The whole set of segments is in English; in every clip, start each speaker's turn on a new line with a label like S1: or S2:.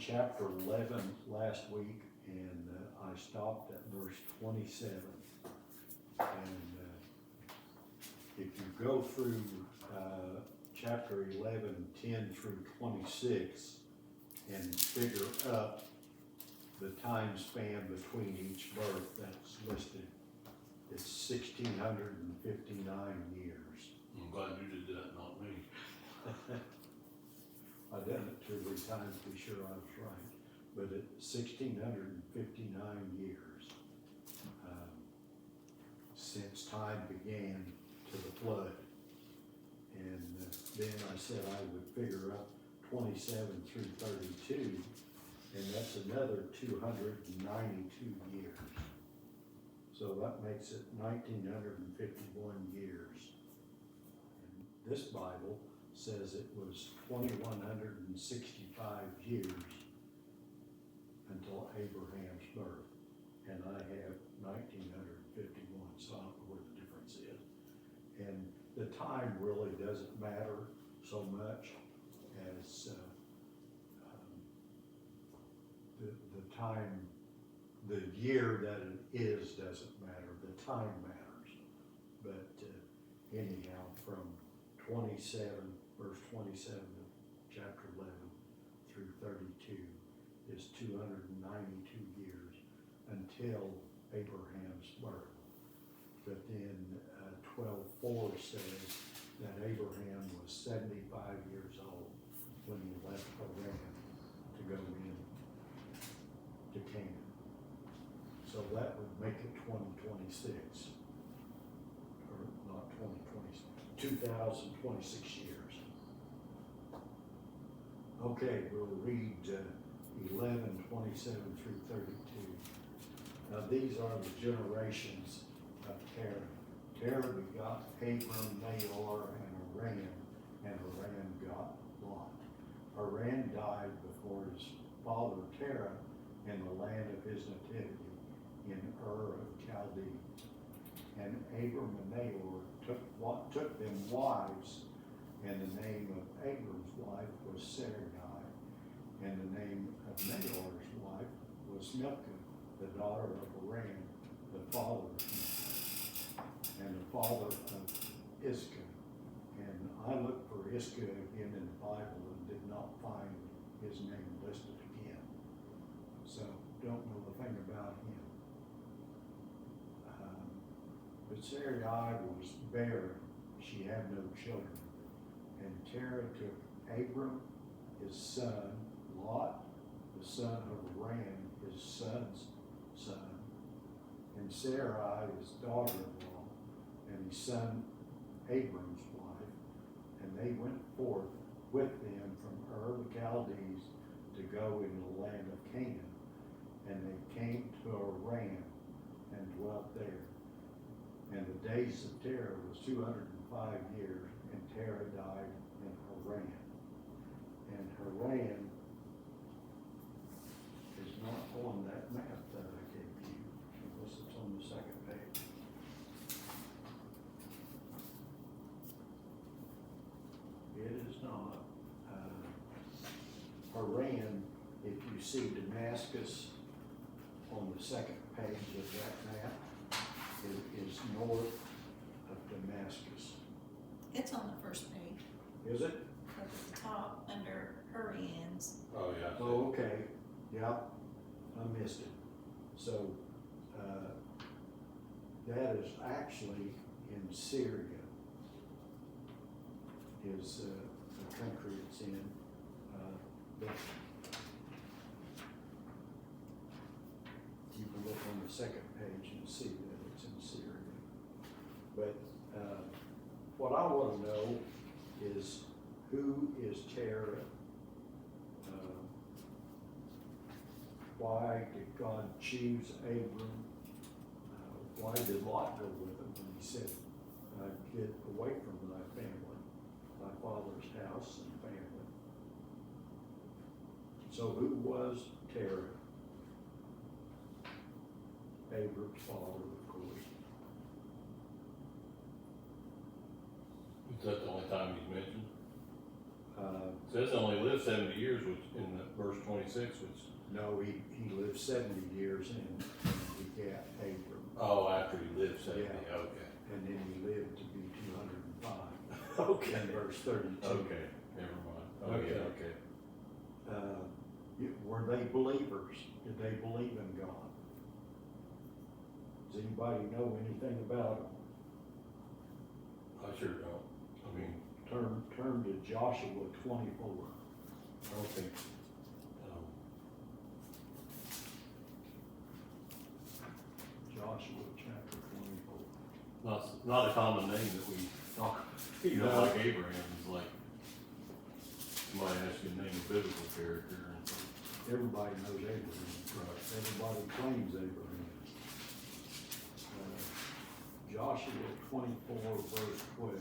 S1: chapter 11 last week, and I stopped at verse 27. And if you go through chapter 11, 10 through 26, and figure up the time span between each birth that's listed, it's 1,659 years.
S2: I'm glad you did that, not me.
S1: I've done it 2 or 3 times to be sure I was right, but it's 1,659 years since time began to the flood. And then I said I would figure up 27 through 32, and that's another 292 years. So that makes it 1,951 years. And this Bible says it was 2,165 years until Abraham's birth, and I have 1,951, so I don't know where the difference is. And the time really doesn't matter so much as the time, the year that it is doesn't matter, the time matters. But anyhow, from 27, verse 27 of chapter 11 through 32 is 292 years until Abraham's birth. But then 12:4 says that Abraham was 75 years old when he left Haran to go in to Canaan. So that would make it 2026, or not 2026, 2026 years. Okay, we'll read 11:27 through 32. Now these are the generations of Terah. Terah begot Abram, Nahor, and Haran, and Haran got Lot. Haran died before his father Terah in the land of his nativity, in Ur of Chaldee. And Abram and Nahor took them wives, and the name of Abram's wife was Sarai, and the name of Nahor's wife was Milcah, the daughter of Haran, the father of Milcah, and the father of Iscah. And I looked for Iscah again in the Bible and did not find his name listed again. So don't know a thing about him. But Sarai was barren, she had no children. And Terah took Abram, his son, Lot, the son of Haran, his son's son, and Sarai, his daughter-in-law, and his son Abram's wife, and they went forth with them from Ur the Chaldees to go into the land of Canaan. And they came to Haran and dwelt there. And the days of Terah was 205 years, and Terah died in Haran. And Haran is not on that map that I gave you, unless it's on the second page. It is not. Haran, if you see Damascus on the second page of that map, it is north of Damascus.
S3: It's on the first page,
S1: Is it?
S3: up at the top, under Hurrians.
S2: Oh, yeah.
S1: Oh, okay, yeah, I missed it. So, that is actually in Syria, is the country it's in. But you can look on the second page and see that it's in Syria. But what I want to know is, who is Terah? Why did God choose Abram? Why did Lot go with him when he said, get away from thy family, thy father's house and family? So who was Terah? Abram's father, of course.
S2: Is that the only time he's mentioned? Says he only lived 70 years, which in the verse 26, which,
S1: No, he lived 70 years and he begat Abram,
S2: oh, after he lived 70,
S1: Yeah.
S2: okay.
S1: and then he lived to be 205
S2: Okay.
S1: in verse 32.
S2: Okay, never mind. Oh,
S1: Okay.
S2: yeah, okay.
S1: Were they believers? Did they believe in God? Does anybody know anything about them?
S2: I sure don't. I mean,
S1: Turn to Joshua 24.
S2: I don't think, um,
S1: Joshua chapter 24.
S2: not a common name that we talk,
S1: No.
S2: like Abraham's, like, somebody asks you to name a biblical character and so.
S1: Everybody knows Abraham.
S2: Right.
S1: Everybody claims Abraham. Joshua 24 verse 12.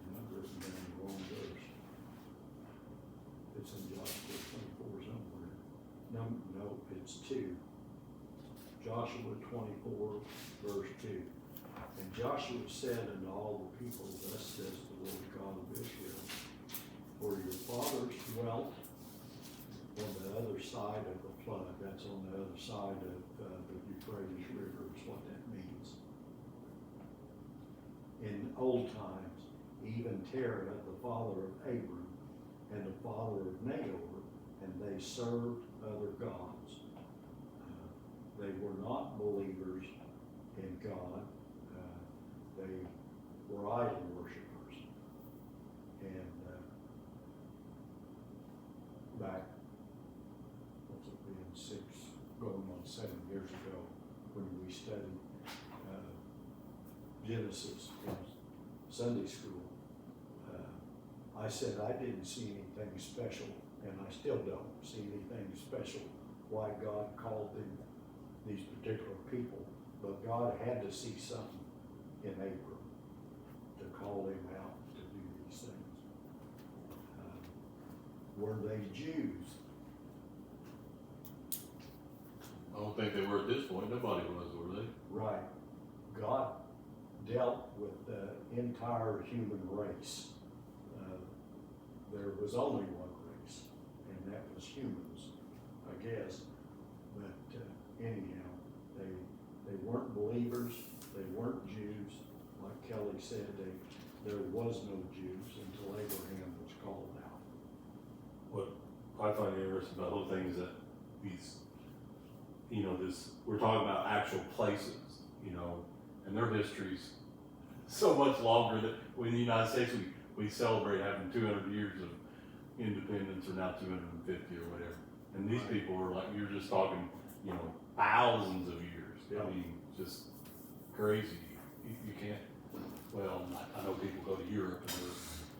S1: And I've written down the wrong verse. It's in Joshua 24 somewhere. No, it's 2. Joshua 24 verse 2. And Joshua said unto all the people, thus says the Lord God of Israel, for your fathers dwelt on the other side of the flood. That's on the other side of the Euphrates River is what that means. In old times, even Terah, the father of Abram, and the father of Nahor, and they served other gods. They were not believers in God. They were idol worshipers. And back, what's it been, going on 7 years ago, when we studied Genesis in Sunday school, I said I didn't see anything special, and I still don't see anything special why God called them these particular people, but God had to see something in Abram to call him out to do these things. Were they Jews?
S2: I don't think they were at this point. Nobody was, were they?
S1: Right. God dealt with the entire human race. There was only one race, and that was humans, I guess. But anyhow, they weren't believers. They weren't Jews. Like Kelly said, there was no Jews until Abraham was called out.
S2: What I find interesting about the whole thing is that these, we're talking about actual places, and their history's so much longer that in the United States we celebrate having 200 years of independence, or now 250 or whatever. And these
S1: Right.
S2: people are like, you're just talking, thousands of years.
S1: Yeah.
S2: I mean, just crazy. You can't, well, I know people go to Europe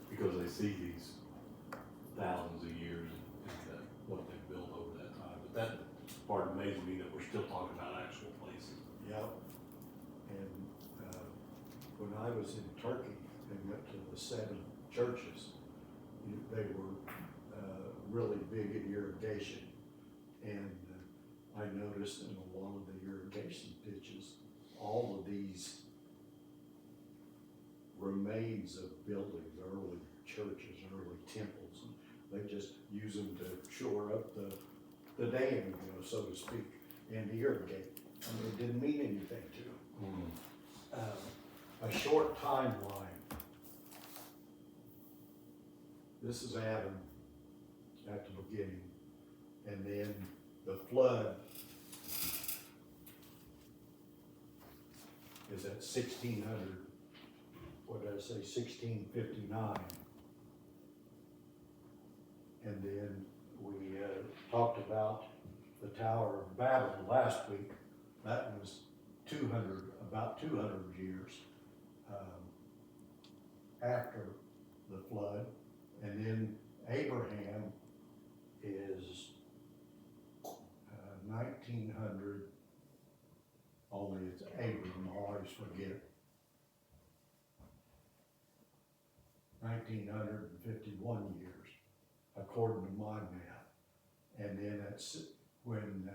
S2: because they see these thousands of years and what they've built over that time. But that part amazes me that we're still talking about actual places.
S1: Yep. And when I was in Turkey and went to the 7 churches, they were really big in irrigation. And I noticed in a lot of the irrigation ditches, all of these remains of buildings, early churches, early temples, and they just use them to shore up the dam, so to speak, and to irrigate. I mean, it didn't mean anything to them. A short timeline. This is Adam at the beginning, and then the flood is at 1600, what did I say, 1659. And then we talked about the Tower of Babel last week. That was about 200 years after the flood. And then Abraham is 1900, only it's Abram, I always forget. 1951 years, according to my math. And then at when,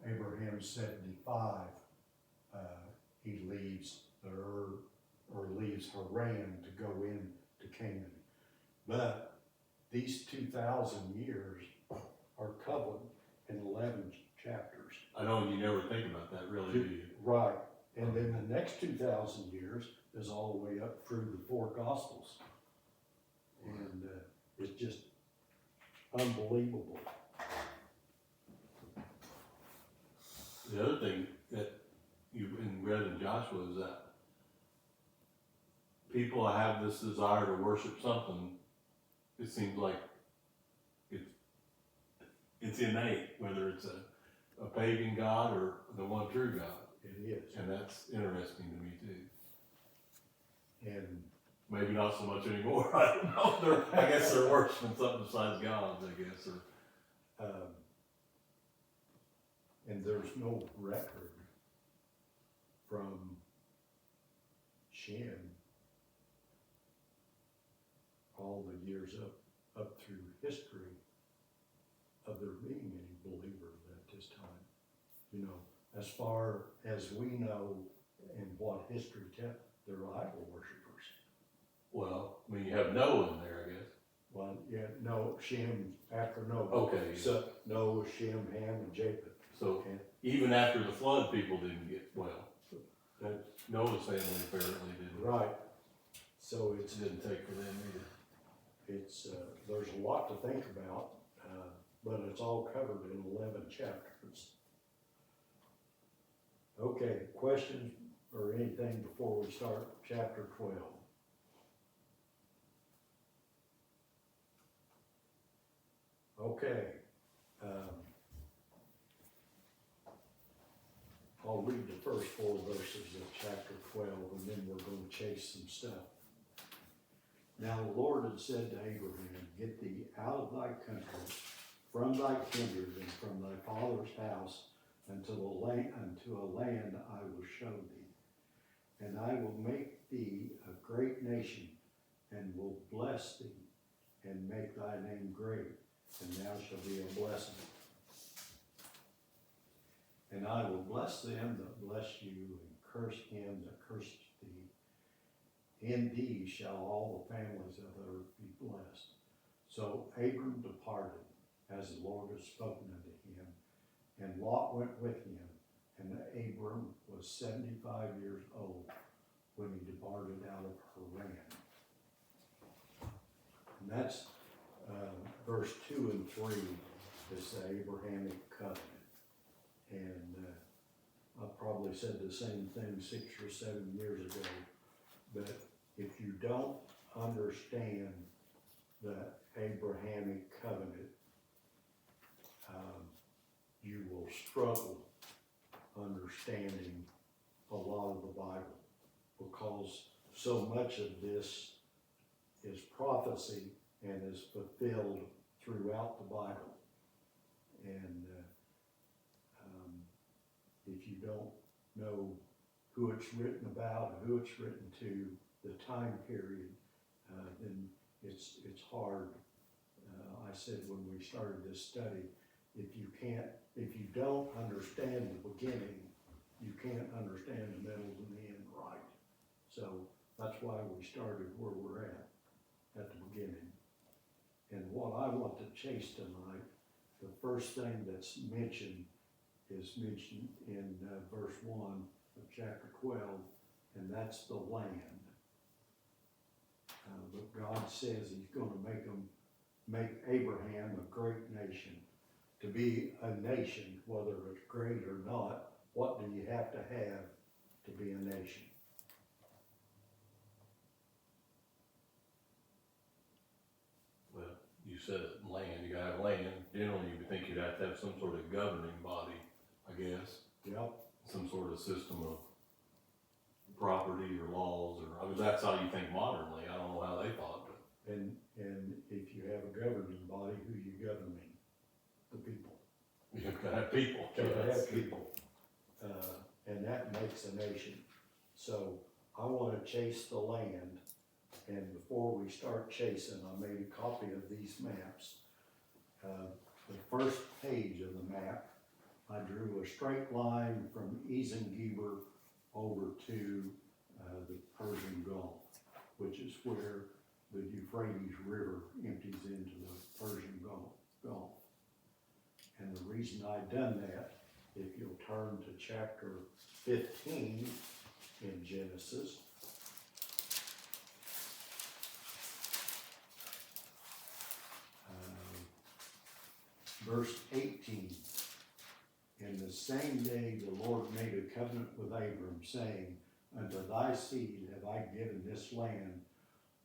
S1: Abraham's 75, he leaves leaves Haran to go in to Canaan. But these 2,000 years are covered in 11 chapters.
S2: I know you never think about that really, do you?
S1: Right, and then the next 2,000 years is all the way up through the 4 Gospels. And it's just unbelievable.
S2: The other thing that you read in Joshua is that people have this desire to worship something. It seems like it's innate, whether it's a pagan god or the one true God.
S1: It is.
S2: And that's interesting to me too.
S1: And
S2: Maybe not so much anymore. I don't know. I guess they're worshiping something besides gods, I guess. Or
S1: and there's no record from Shem all the years up through history of there being any believers at this time. You know, as far as we know and what history tells, they're idol worshipers.
S2: well, I mean, you have Noah in there, I guess.
S1: Well, yeah, no, Shem after Noah.
S2: Okay.
S1: So Noah, Shem, Ham, and Japheth.
S2: So
S1: Okay.
S2: even after the flood, people didn't get well.
S1: That-
S2: Noah's family apparently didn't.
S1: Right. So
S2: It didn't take for them either.
S1: it's, there's a lot to think about, but it's all covered in 11 chapters. Okay, questions or anything before we start chapter 12? Okay. I'll read the first 4 verses of chapter 12, and then we're going to chase some stuff. Now the Lord had said to Abraham, get thee out of thy country, from thy kindred, and from thy father's house, unto a land I will show thee. And I will make thee a great nation, and will bless thee, and make thy name great, and thou shalt be a blessing. And I will bless them that bless you, and curse him that curses thee. In thee shall all the families of the earth be blessed. So Abram departed, as the Lord had spoken unto him, and Lot went with him. And Abram was 75 years old when he departed out of Haran. And that's verse 2 and 3 is the Abrahamic covenant. And I probably said the same thing 6 or 7 years ago, but if you don't understand the Abrahamic covenant, you will struggle understanding a lot of the Bible, because so much of this is prophecy and is fulfilled throughout the Bible. And if you don't know who it's written about, who it's written to, the time period, then it's hard. I said when we started this study, if you don't understand the beginning, you can't understand the middle and the end right. So that's why we started where we're at the beginning. And what I want to chase tonight, the first thing that's mentioned is mentioned in verse 1 of chapter 12, and that's the land. But God says he's going to make Abraham a great nation. To be a nation, whether it's great or not, what do you have to be a nation?
S2: Well, you said it, land. You gotta have land. Generally, you would think you'd have to have some sort of governing body, I guess.
S1: Yep.
S2: Some sort of system of property or laws, or, I mean, that's how you think modernly. I don't know how they thought, but.
S1: And if you have a governing body, who you governing? The people.
S2: You have to have people.
S1: You have to
S2: Yes.
S1: have people. And that makes a nation. So I want to chase the land. And before we start chasing, I made a copy of these maps. The first page of the map I drew a straight line from Ezengeber over to, the Persian Gulf, which is where the Euphrates River empties into the Persian Gulf. And the reason I done that, if you'll turn to chapter 15 in Genesis, verse 18. In the same day the Lord made a covenant with Abram, saying, unto thy seed have I given this land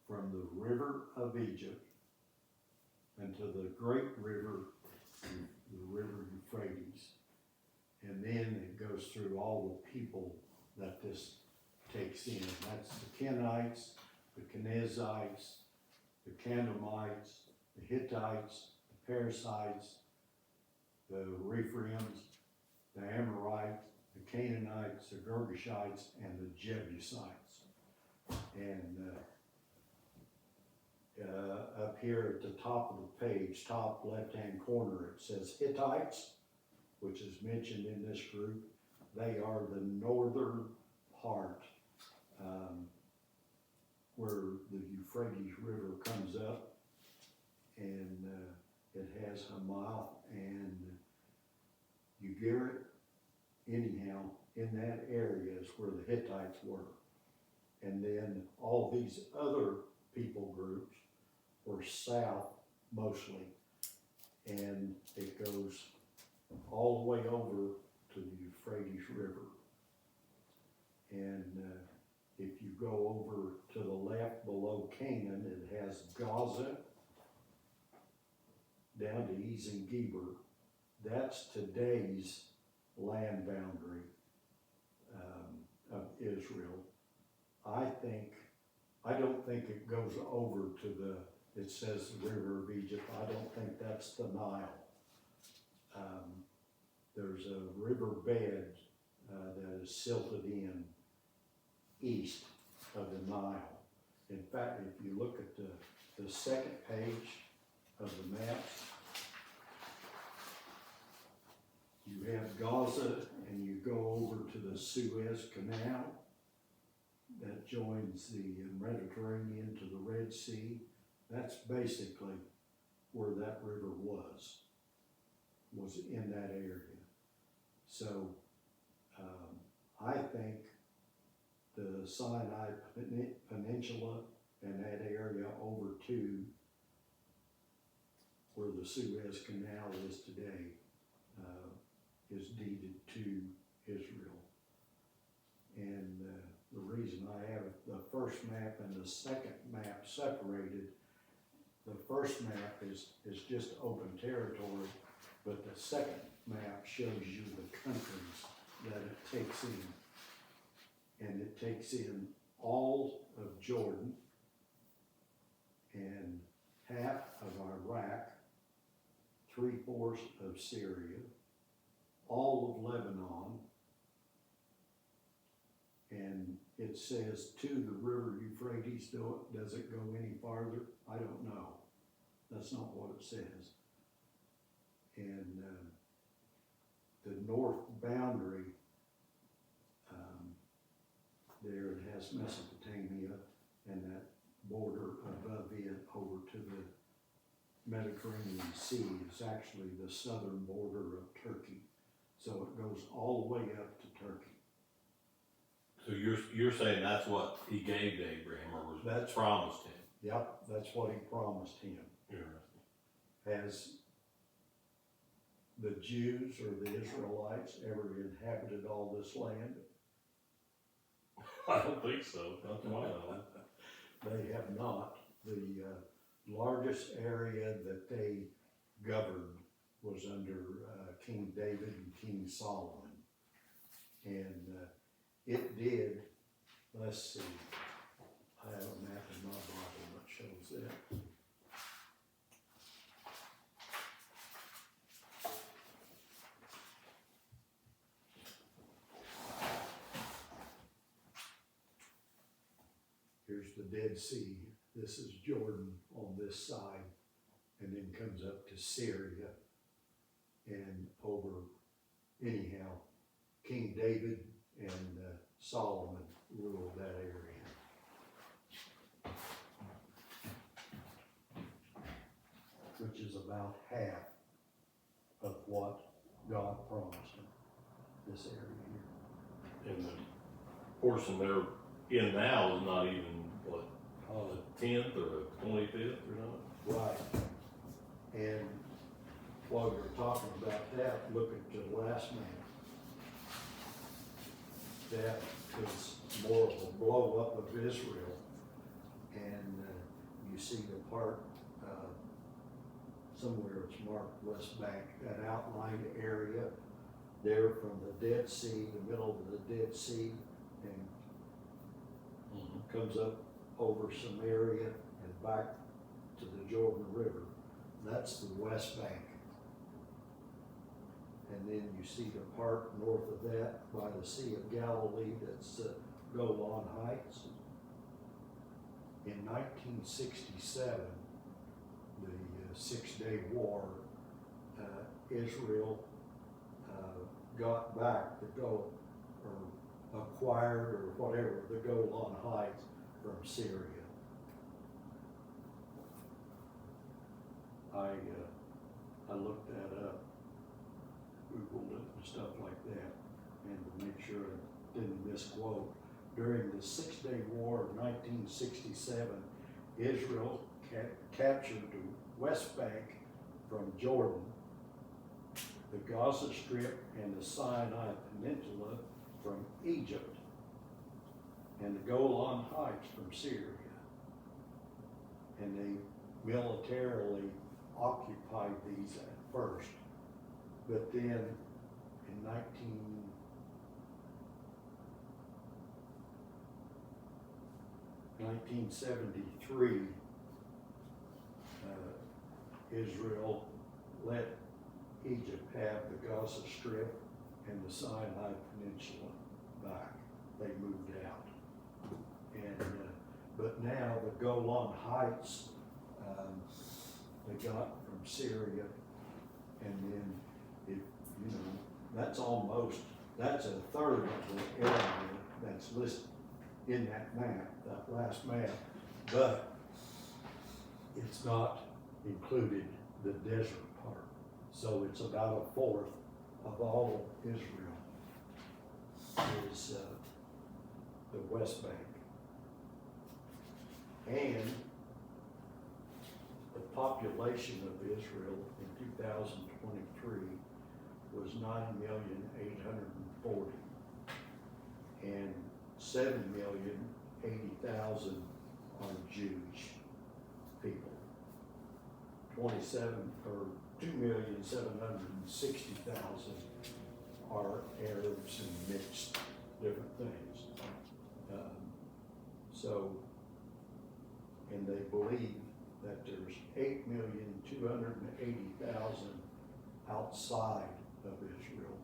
S1: from the river of Egypt unto the great river, the river Euphrates. And then it goes through all the people that this takes in. That's the Kenites, the Kenizzites, the Canaanites, the Hittites, the Perizzites, the Rephaims, the Amorites, the Canaanites, the Girgashites, and the Jebusites. And up here at the top of the page, top left-hand corner, it says Hittites, which is mentioned in this group. They are the northern part, where the Euphrates River comes up, and it has Hamath and Ugarit. Anyhow, in that area is where the Hittites were. And then all these other people groups were south mostly. And it goes all the way over to the Euphrates River. And if you go over to the left below Canaan, it has Gaza down to Ezen-Geber. That's today's land boundary of Israel. I don't think it goes over to it says the river of Egypt. I don't think that's the Nile. There's a river bed that is silted in east of the Nile. In fact, if you look at the second page of the map, you have Gaza, and you go over to the Suez Canal that joins the Mediterranean to the Red Sea. That's basically where that river was in that area. So I think the Sinai Peninsula and that area over to where the Suez Canal is today is deeded to Israel. And the reason I have the first map and the second map separated, the first map is just open territory, but the second map shows you the countries that it takes in. And it takes in all of Jordan and half of Iraq, 3/4 of Syria, all of Lebanon, and it says to the river Euphrates. Does it go any farther? I don't know. That's not what it says. And the north boundary, there it has Mesopotamia, and that border above it over to the Mediterranean Sea is actually the southern border of Turkey. So it goes all the way up to Turkey.
S2: So you're saying that's what he gave to Abraham, or was
S1: That's-
S2: promised him?
S1: Yep, that's what he promised him.
S2: Interesting.
S1: Has the Jews or the Israelites ever inhabited all this land?
S2: I don't think so. Not to my knowledge.
S1: They have not. The largest area that they governed was under King David and King Solomon. And it did, let's see, I have a map in my Bible that shows that. Here's the Dead Sea. This is Jordan on this side, and then comes up to Syria and over anyhow, King David and Solomon ruled that area. Which is about half of what God promised them, this area here.
S2: And the portion they're in now is not even, what, a 10th or a 25th or something?
S1: Right. And while you're talking about that, look at the last map. That is more of a blow up of Israel. And you see the part, somewhere it's marked West Bank, that outlined area there from the Dead Sea, the middle of the Dead Sea, and comes up over Samaria and back to the Jordan River. That's the West Bank. And then you see the part north of that by the Sea of Galilee, that's Golan Heights. In 1967, the Six-Day War, Israel got back the or acquired or whatever, the Golan Heights from Syria. I looked that up, Googled it and stuff like that, and to make sure I didn't misquote. During the Six-Day War of 1967, Israel captured the West Bank from Jordan, the Gaza Strip and the Sinai Peninsula from Egypt, and the Golan Heights from Syria. And they militarily occupied these at first, but then in 1973, Israel let Egypt have the Gaza Strip and the Sinai Peninsula back. They moved out. And, but now the Golan Heights, they got from Syria, and then that's a third of the area that's listed in that map, that last map, but it's not included the desert part. So it's about a fourth of all of Israel is the West Bank. And the population of Israel in 2023 was 9,840,000, and 7,080,000 are Jewish people. 2,760,000 are Arabs and mixed different things. And they believe that there's 8,280,000 outside of Israel,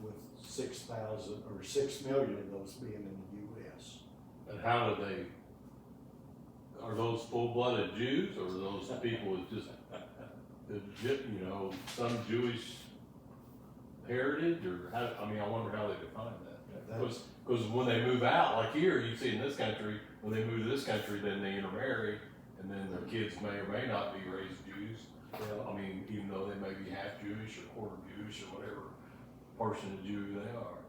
S1: with 6,000 or 6 million of those being in the U.S.
S2: And how do they, are those full-blooded Jews, or are those people with just, some Jewish heritage, or how, I wonder how they define that. Because when they move out, like here, you see in this country, when they move to this country, then they intermarry, and then their kids may or may not be raised Jews.
S1: Well,
S2: Even though they may be half Jewish or quarter Jewish or whatever portion of Jew they are.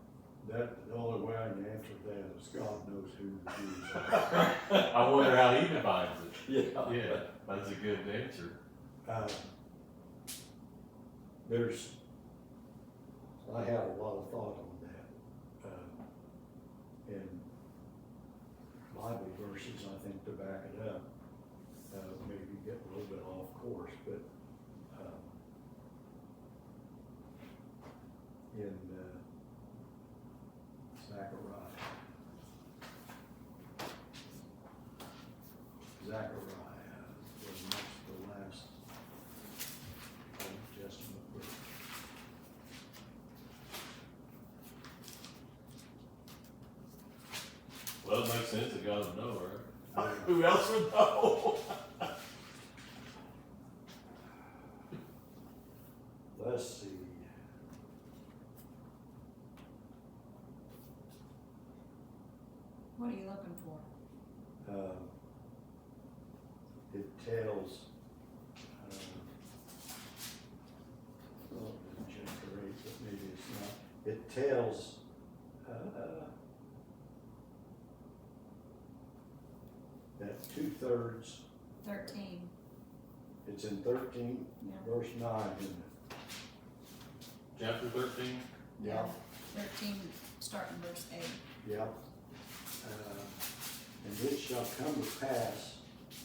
S1: the only way I can answer that is God knows who the Jews are.
S2: I wonder how he defines it.
S1: Yeah.
S2: Yeah, that's a good answer.
S1: I have a lot of thought on that. And Bible verses, I think, to back it up. Maybe get a little bit off course, but in Zechariah, was next to the last Old Testament book.
S2: Well, it makes sense that God would know, right? Who else would know?
S1: Let's see.
S3: What are you looking for?
S1: It tells, oh, chapter 8, but maybe it's not. It tells, that 2/3,
S3: 13,
S1: it's in 13,
S3: yeah.
S1: verse 9, isn't it?
S2: Chapter 13?
S1: Yeah.
S3: 13, starting verse 8.
S1: Yeah. And it shall come to pass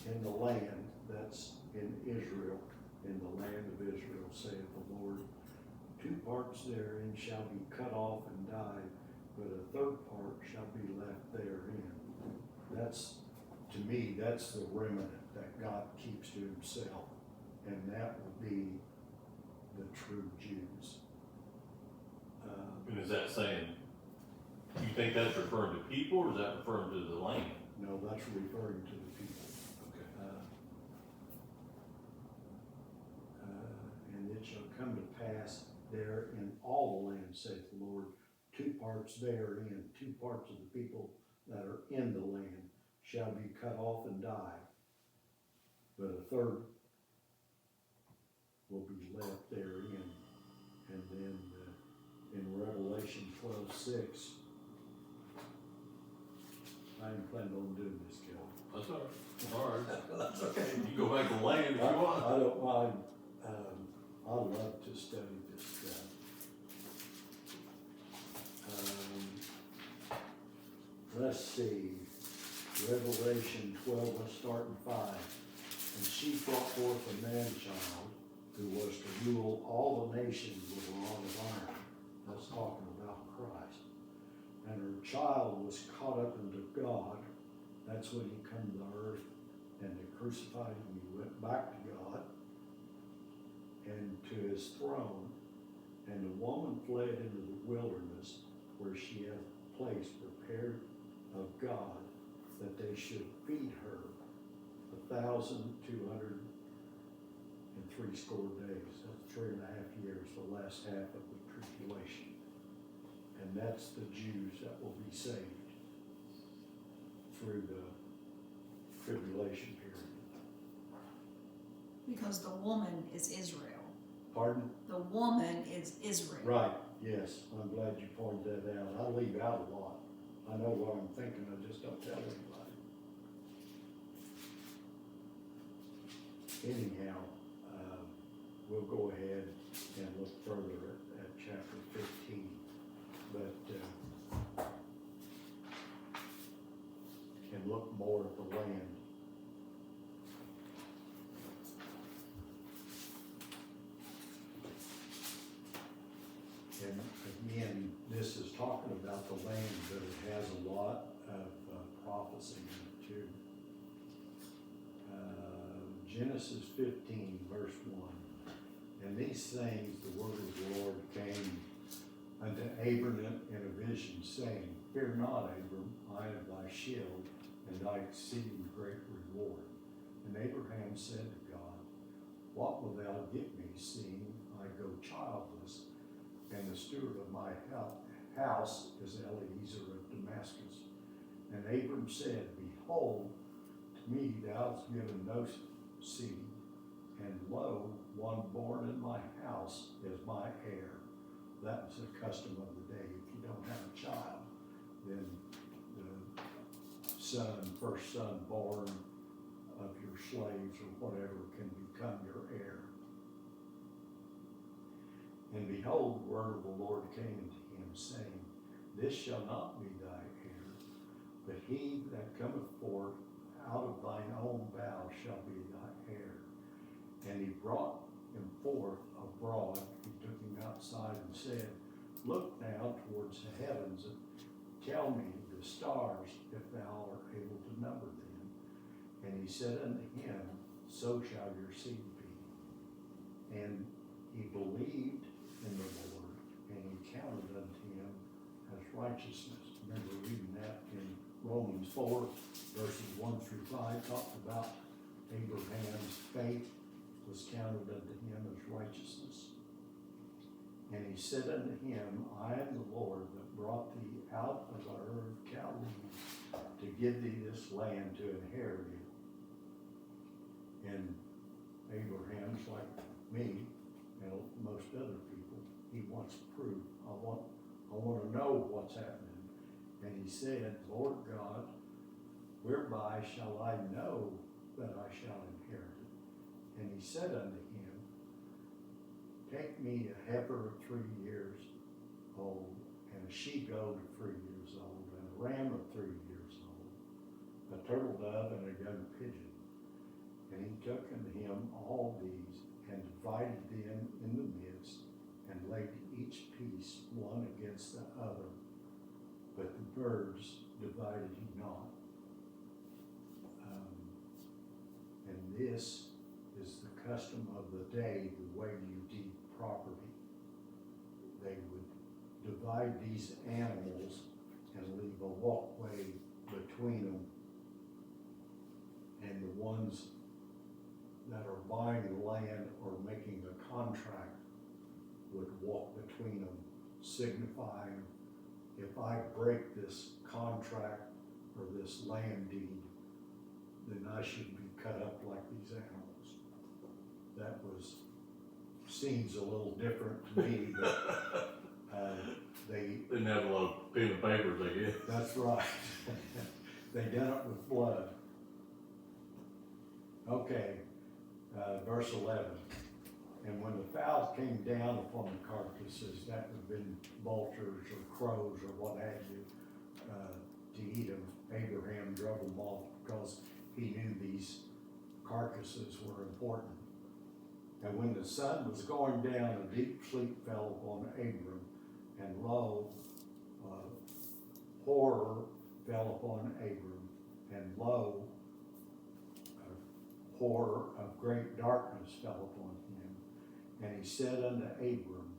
S1: in the land that's in Israel, in the land of Israel, saith the Lord, 2 parts therein shall be cut off and die, but a 3rd part shall be left therein. That's, to me, that's the remnant that God keeps to himself, and that will be the true Jews.
S2: And is that saying, do you think that's referring to people, or is that referring to the land?
S1: No, that's referring to the people.
S2: Okay.
S1: And it shall come to pass there in all the land, saith the Lord, 2 parts therein, 2 parts of the people that are in the land shall be cut off and die, but a 3rd will be left therein. And then in Revelation 12:6, I ain't planning on doing this, Kelly.
S2: That's all right. All right.
S1: That's okay.
S2: You go back to land if you
S1: I
S2: want.
S1: don't mind, I love to study this stuff. Let's see, Revelation 12, let's start in 5. And she brought forth a man-child who was to rule all the nations with a rod of iron. That's talking about Christ. And her child was caught up into God. That's when he come to earth, and they crucified him. He went back to God and to his throne. And the woman fled into the wilderness, where she hath a place prepared of God, that they should feed her 1,260 days. That's 3.5 years, the last half of the tribulation. And that's the Jews that will be saved through the tribulation period.
S3: Because the woman is Israel.
S1: Pardon?
S3: The woman is Israel.
S1: Right, yes, I'm glad you pointed that out. I leave out a lot. I know what I'm thinking, I just don't tell anybody. Anyhow, we'll go ahead and look further at chapter 15, but, and look more at the land. And again, this is talking about the land, but it has a lot of prophecy in it too. Genesis 15, verse 1. And these things the word of the Lord came unto Abram in a vision, saying, Fear not, Abram, I am thy shield, and thy exceeding great reward. And Abraham said to God, What wilt thou give me, seeing I go childless? And the steward of my house is Eliezer of Damascus. And Abram said, Behold, to me thou hast given no seed, and lo, one born in my house is my heir. That was the custom of the day. If you don't have a child, then the first son born of your slaves or whatever can become your heir. And behold, the word of the Lord came unto him, saying, This shall not be thy heir, but he that cometh forth out of thine own bowels shall be thy heir. And he brought him forth abroad, he took him outside and said, Look now towards the heavens, and tell me the stars, if thou art able to number them. And he said unto him, So shall your seed be. And he believed in the Lord, and he counted unto him as righteousness. Remember reading that in Romans 4, verses 1 through 5, talked about Abraham's faith was counted unto him as righteousness. And he said unto him, I am the Lord that brought thee out of the Ur of Chaldees give thee this land to inherit it. And Abraham's like me and most other people, he wants proof. I want to know what's happening. And he said, Lord God, whereby shall I know that I shall inherit it? And he said unto him, take me a heifer of 3 years old, and a she-goat of 3 years old, and a ram of 3 years old, a turtle dove, and a young pigeon. And he took unto him all these, and divided them in the midst, and laid each piece one against the other. But the birds divided he not. And this is the custom of the day, the way you deed property. They would divide these animals and leave a walkway between them. And the ones that are buying the land or making a contract would walk between them, signifying, if I break this contract or this land deed, then I should be cut up like these animals. That seems a little different to me, but they
S2: Didn't have a lot of pen and papers, I guess.
S1: that's right. They done it with blood. Okay, verse 11. And when the fowls came down upon the carcasses, that would have been vultures or crows or what have you, to eat them, Abraham drove them off because he knew these carcasses were important. And when the sun was going down, a deep sleep fell upon Abram, and lo, horror fell upon Abram, and lo, a horror of great darkness fell upon him. And he said unto Abram,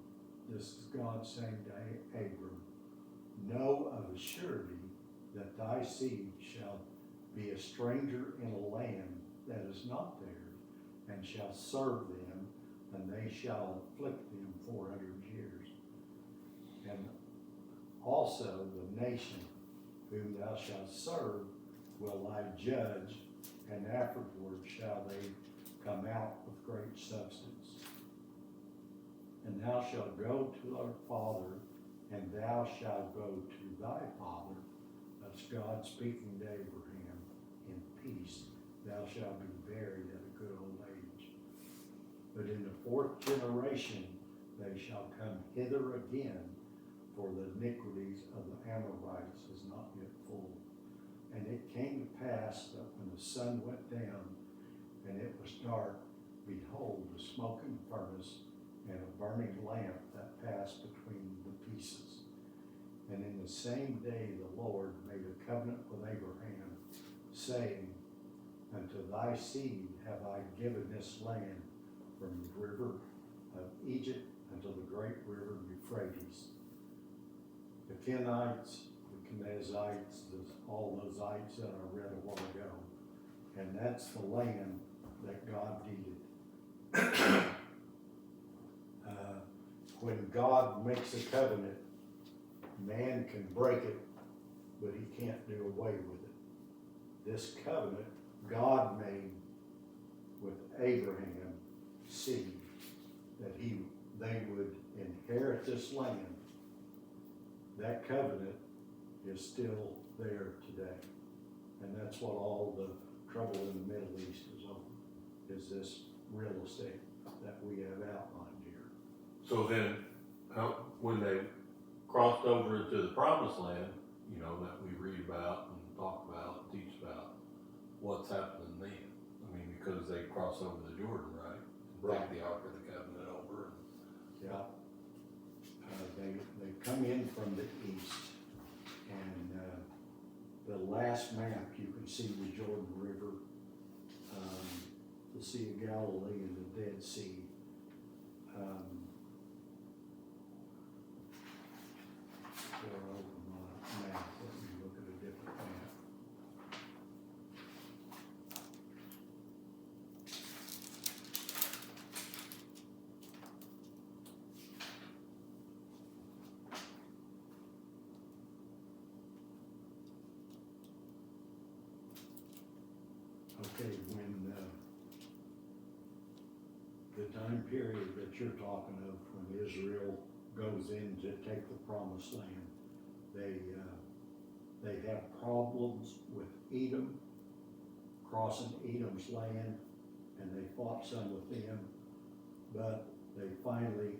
S1: this is God saying to Abram, know of a surety that thy seed shall be a stranger in a land that is not theirs, and shall serve them, and they shall afflict them 400 years. And also the nation whom thou shalt serve will I judge, and afterward shall they come out with great substance. And thou shalt go to thy father, and thou shalt go to thy father. That's God speaking to Abraham. In peace thou shalt be buried at a good old age. But in the 4th generation they shall come hither again, for the iniquities of the Amorites is not yet full. And it came to pass that when the sun went down, and it was dark, behold, a smoking furnace and a burning lamp that passed between the pieces. And in the same day the Lord made a covenant with Abraham, saying, unto thy seed have I given this land, from the river of Egypt unto the great river Euphrates. The Kenites, the Kenizzites, all those ites that I read a while ago. And that's the land that God deeded. When God makes a covenant, man can break it, but he can't do away with it. This covenant God made with Abraham's seed, that they would inherit this land. That covenant is still there today. And that's what all the trouble in the Middle East is over, is this real estate that we have outlined here.
S2: So then, when they crossed over into the promised land, you know, that we read about and talk about, and teach about, what's happening then? I mean, because they cross over the Jordan, right?
S1: Right.
S2: Take the Ark of the Covenant over.
S1: Yeah. They come in from the east, and the last map you can see the Jordan River, the Sea of Galilee, and the Dead Sea. Pour over my map. Let me look at a different map. Okay, when, the time period that you're talking of, when Israel goes in to take the promised land, they have problems with Edom, crossing Edom's land, and they fought some with them, but they finally,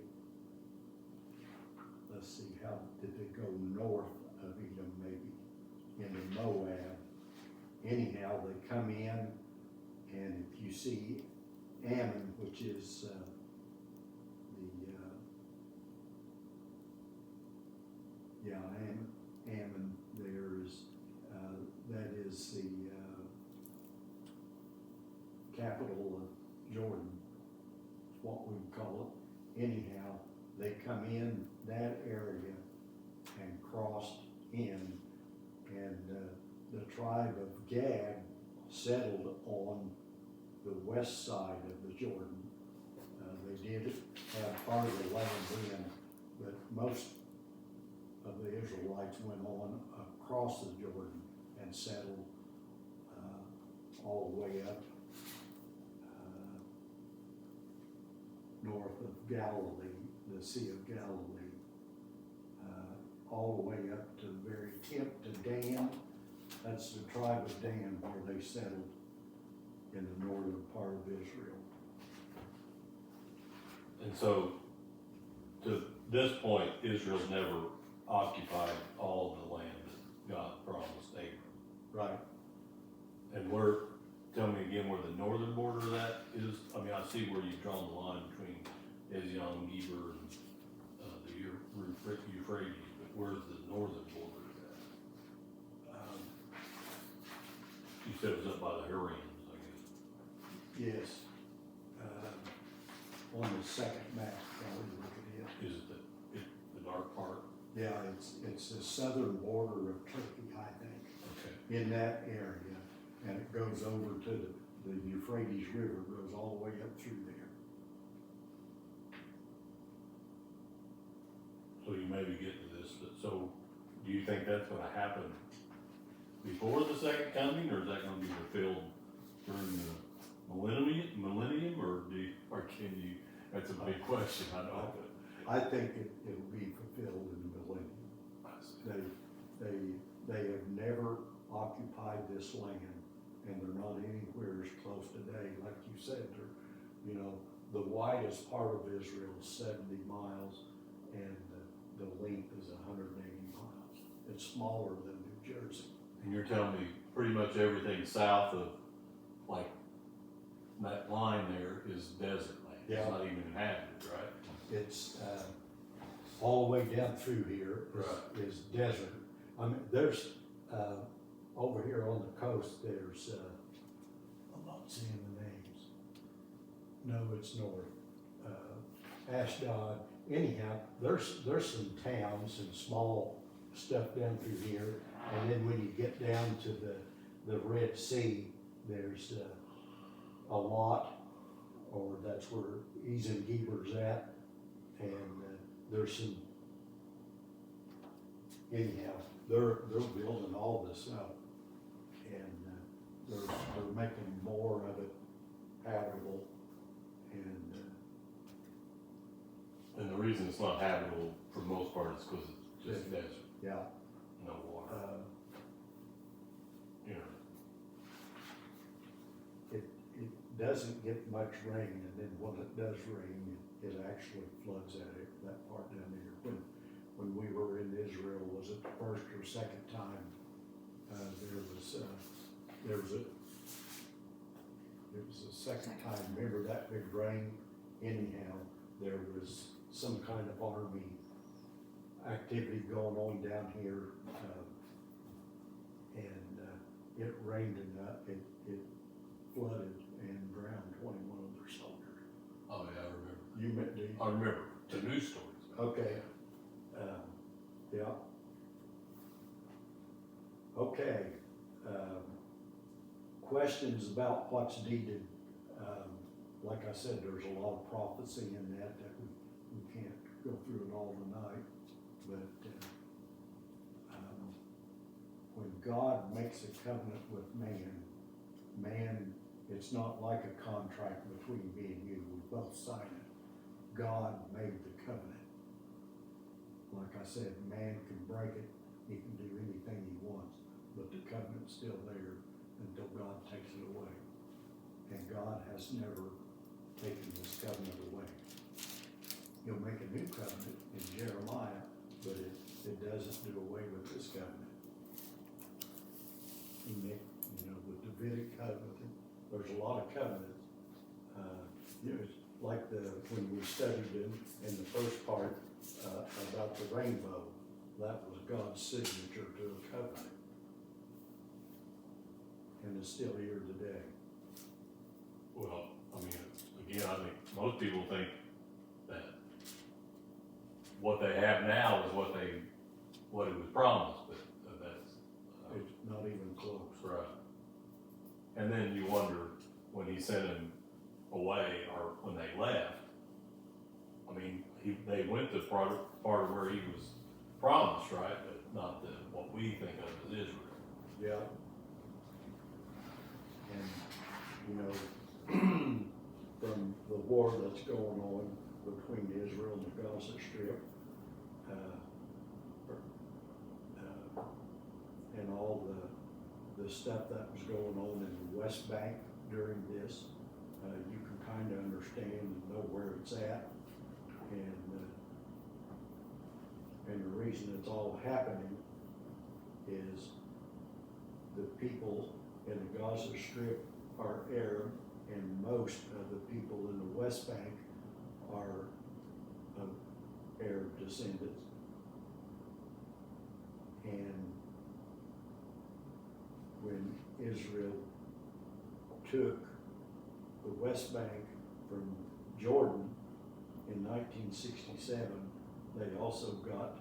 S1: let's see, how did they go north of Edom, maybe, into Moab? Anyhow, they come in, and if you see Ammon, which is, Ammon, there's, that is the, capital of Jordan, is what we call it. Anyhow, they come in that area and crossed in, and, the tribe of Gad settled on the west side of the Jordan. They did have part of the land in, but most of the Israelites went on across the Jordan and settled all the way up north of Galilee, the Sea of Galilee, all the way up to the very tip to Dan. That's the tribe of Dan, where they settled in the northern part of Israel.
S2: And so, to this point, Israel's never occupied all the land that God promised Abraham.
S1: Right.
S2: And tell me again where the northern border of that is. I mean, I see where you've drawn the line between Ezion, Geber, and the Euphrates, but where's the northern border of that? You said it was up by the Hurrians, I guess.
S1: Yes. On the second map, probably look at it.
S2: Is it the dark part?
S1: Yeah, it's the southern border of Turkey, I think,
S2: Okay.
S1: in that area, and it goes over to the Euphrates River, goes all the way up through there.
S2: So you may be getting to this, but so do you think that's gonna happen before the second coming, or is that gonna be fulfilled during the millennium, or can you, that's a big question, I know, but.
S1: I think it'll be fulfilled in the millennium.
S2: I see.
S1: They have never occupied this land, and they're not anywhere as close today. Like you said, the widest part of Israel is 70 miles, and the length is 180 miles. It's smaller than New Jersey.
S2: And you're telling me pretty much everything south of, like, that line there is desert land?
S1: Yeah.
S2: It's not even inhabited, right?
S1: It's, all the way down through here is desert. I mean, there's, over here on the coast, there's, I'm not seeing the names. No, it's north. Ashdod. Anyhow, there's some towns and small stuff down through here. And then when you get down to the Red Sea, there's, a lot, or that's where Ezen Geber's at. And, there's some, anyhow, they're building all this up, and they're making more of it habitable, and
S2: And the reason it's not habitable for the most part is because it's just desert,
S1: yeah,
S2: no water, you know.
S1: it doesn't get much rain, and then when it does rain, it actually floods that part down there. When we were in Israel, was it the first or second time, it was the second time, remember that big rain? Anyhow, there was some kind of army activity going on down here, and it rained enough, it flooded and drowned 21 of their soldiers.
S2: Oh, yeah, I remember.
S1: You met, do you?
S2: I remember the news stories.
S1: Okay. Yeah. Okay. Questions about what's needed. Like I said, there's a lot of prophecy in that we can't go through it all tonight. But when God makes a covenant with man, man, it's not like a contract between me and you, we both sign it. God made the covenant. Like I said, man can break it, he can do anything he wants, but the covenant's still there until God takes it away. And God has never taken this covenant away. He'll make a new covenant in Jeremiah, but it doesn't do away with this covenant. He made, the Davidic covenant, there's a lot of covenants. It's like when we studied in the first part, about the rainbow, that was God's signature to a covenant. And it's still here today.
S2: Well, I mean, again, I think most people think that what they have now is what it was promised, but that's.
S1: It's not even close.
S2: Right. And then you wonder, when he sent him away, or when they left, I mean, they went to part of where he was promised, right? But not what we think of as Israel.
S1: Yeah. And, from the war that's going on between Israel and the Gaza Strip, and all the stuff that was going on in the West Bank during this, you can kind of understand and know where it's at. And the reason it's all happening is the people in the Gaza Strip are Arab, and most of the people in the West Bank are of Arab descendants. And when Israel took the West Bank from Jordan in 1967, they also got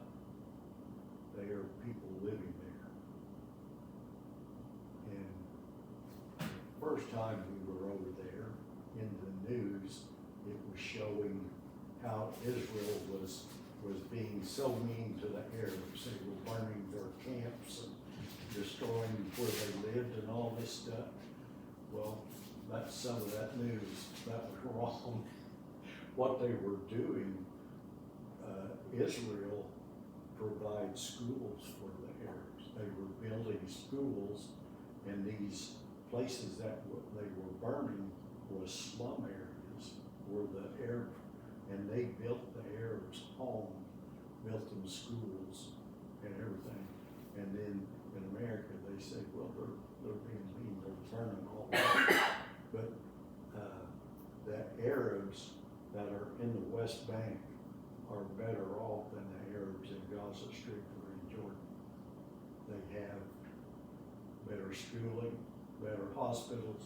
S1: the Arab people living there. And the first time we were over there, in the news, it was showing how Israel was being so mean to the Arabs. They were burning their camps and destroying where they lived and all this stuff. Well, that's some of that news. That was wrong. What they were doing, Israel provides schools for the Arabs. They were building schools, and these places that they were burning was slum areas where the Arab, and they built the Arabs home, built them schools and everything. And then in America, they said, well, they're being mean, they're burning all that. But the Arabs that are in the West Bank are better off than the Arabs in Gaza Strip or in Jordan. They have better schooling, better hospitals,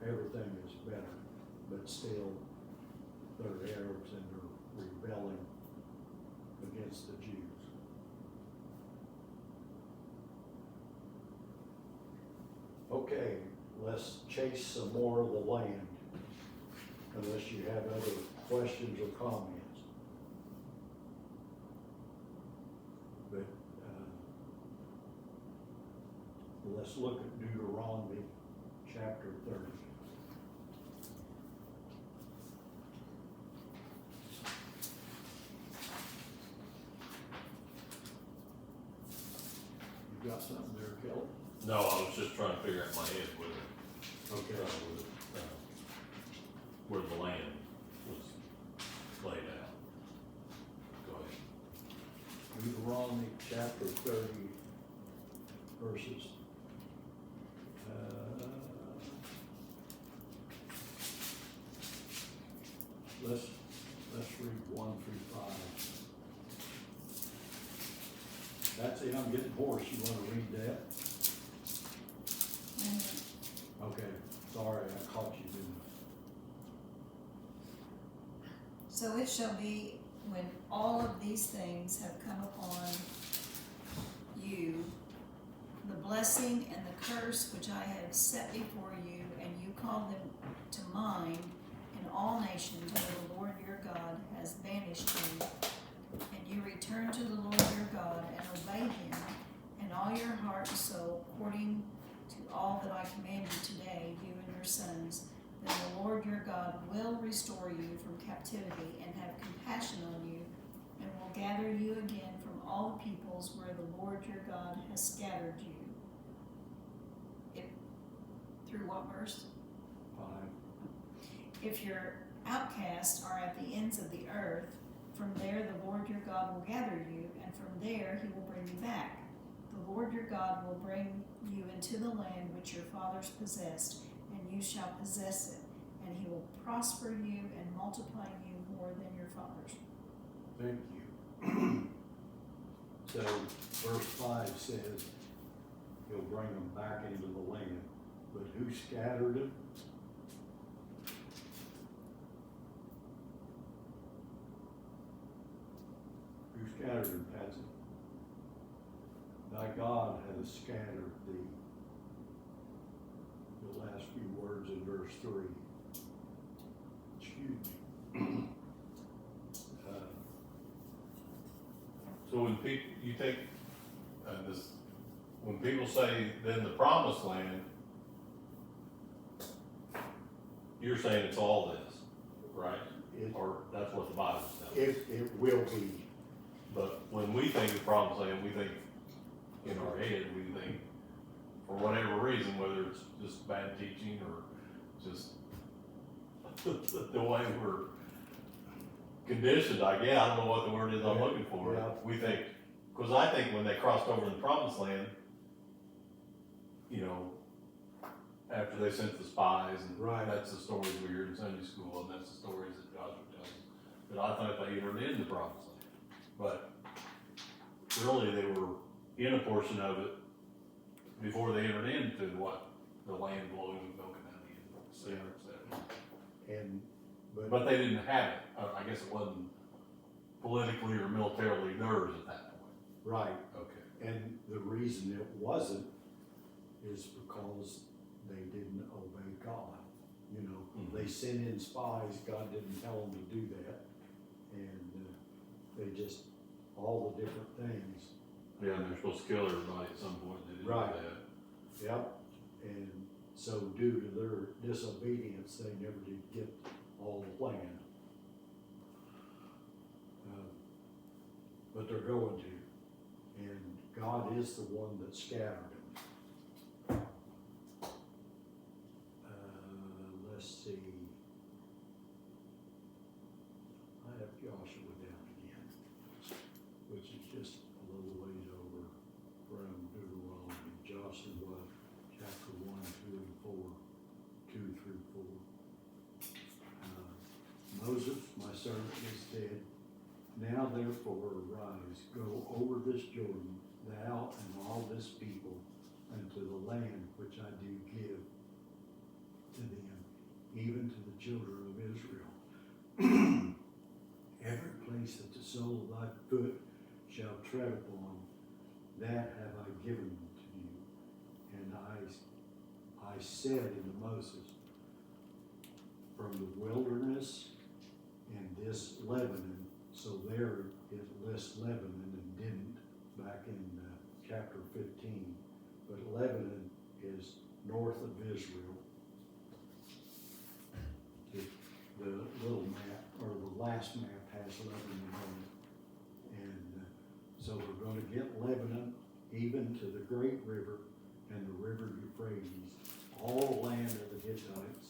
S1: everything is better, but still they're Arabs and they're rebelling against the Jews. Okay, let's chase some more of the land, unless you have other questions or comments. But let's look at Deuteronomy chapter 30. You got something there, Kelly?
S2: No, I was just trying to figure out in my head where the land was laid out. Go ahead.
S1: Deuteronomy chapter 30, verses, let's read 1 through 5. That's it, I'm getting hoarse, you wanna read that? Okay, sorry, I caught you, didn't
S3: So it shall be, when all of these things have come upon you, the blessing and the curse which I have set before you, and you call them to mind in all nations where the Lord your God has banished you, and you return to the Lord your God and obey him in all your heart and soul, according to all that I command you today, you and your sons, then the Lord your God will restore you from captivity and have compassion on you, and will gather you again from all the peoples where the Lord your God has scattered you. Through what verse?
S1: 5.
S3: If your outcasts are at the ends of the earth, from there the Lord your God will gather you, and from there he will bring you back. The Lord your God will bring you into the land which your fathers possessed, and you shall possess it, and he will prosper you and multiply you more than your fathers.
S1: Thank you. So, verse 5 says, he'll bring them back into the land. But who scattered them? Who scattered them, Patsy? Thy God hath scattered thee. The last few words in verse 3. Excuse me.
S2: So when you think, when people say, then the promised land, you're saying it's all this, right?
S1: It,
S2: Or that's what the Bible says.
S1: it will be.
S2: But when we think of promised land, we think, in our head, we think, for whatever reason, whether it's just bad teaching or just the way we're conditioned, I guess, I don't know what the word is I'm looking for.
S1: Yeah.
S2: We think, because I think when they crossed over in the promised land, you know, after they sent the spies, and
S1: Right.
S2: that's the stories we heard in Sunday school, and that's the stories that Joshua tells us, that I thought they entered into the promised land. But really, they were in a portion of it before they entered into what? The land flowing with milk and honey, et cetera, et cetera. But they didn't have it. I guess it wasn't politically or militarily theirs at that point.
S1: Right.
S2: Okay.
S1: And the reason it wasn't is because they didn't obey God. You know, they sent in spies, God didn't tell them to do that. And they just, all the different things.
S2: Yeah, and they're supposed to kill everybody at some point. They didn't
S1: Right.
S2: do that.
S1: Yep. And so due to their disobedience, they never did get all the land. But they're going to. And God is the one that scattered them. Let's see. I have Joshua down again, which is just a little ways over from Deuteronomy. Joshua chapter 1, 2, and 4, 2 through 4. Moses, my servant, is dead. Now therefore arise, go over this Jordan, thou and all this people, unto the land which I do give to them, even to the children of Israel. Every place that the sole of thy foot shall tread upon, that have I given to you. And I said unto Moses, from the wilderness and this Lebanon, so there it lists Lebanon and didn't back in chapter 15, but Lebanon is north of Israel. The little map, or the last map, has Lebanon on it. And so we're going to get Lebanon even to the great river and the river Euphrates, all land of the Hittites,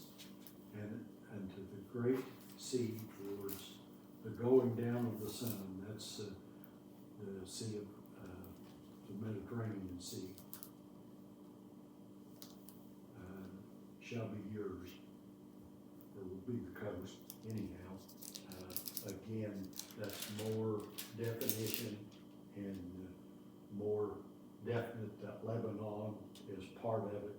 S1: and to the great sea towards the going down of the sun. That's the sea of the Mediterranean Sea. Shall be yours, or will be the coast. Anyhow, again, that's more definition and more definite that Lebanon is part of it.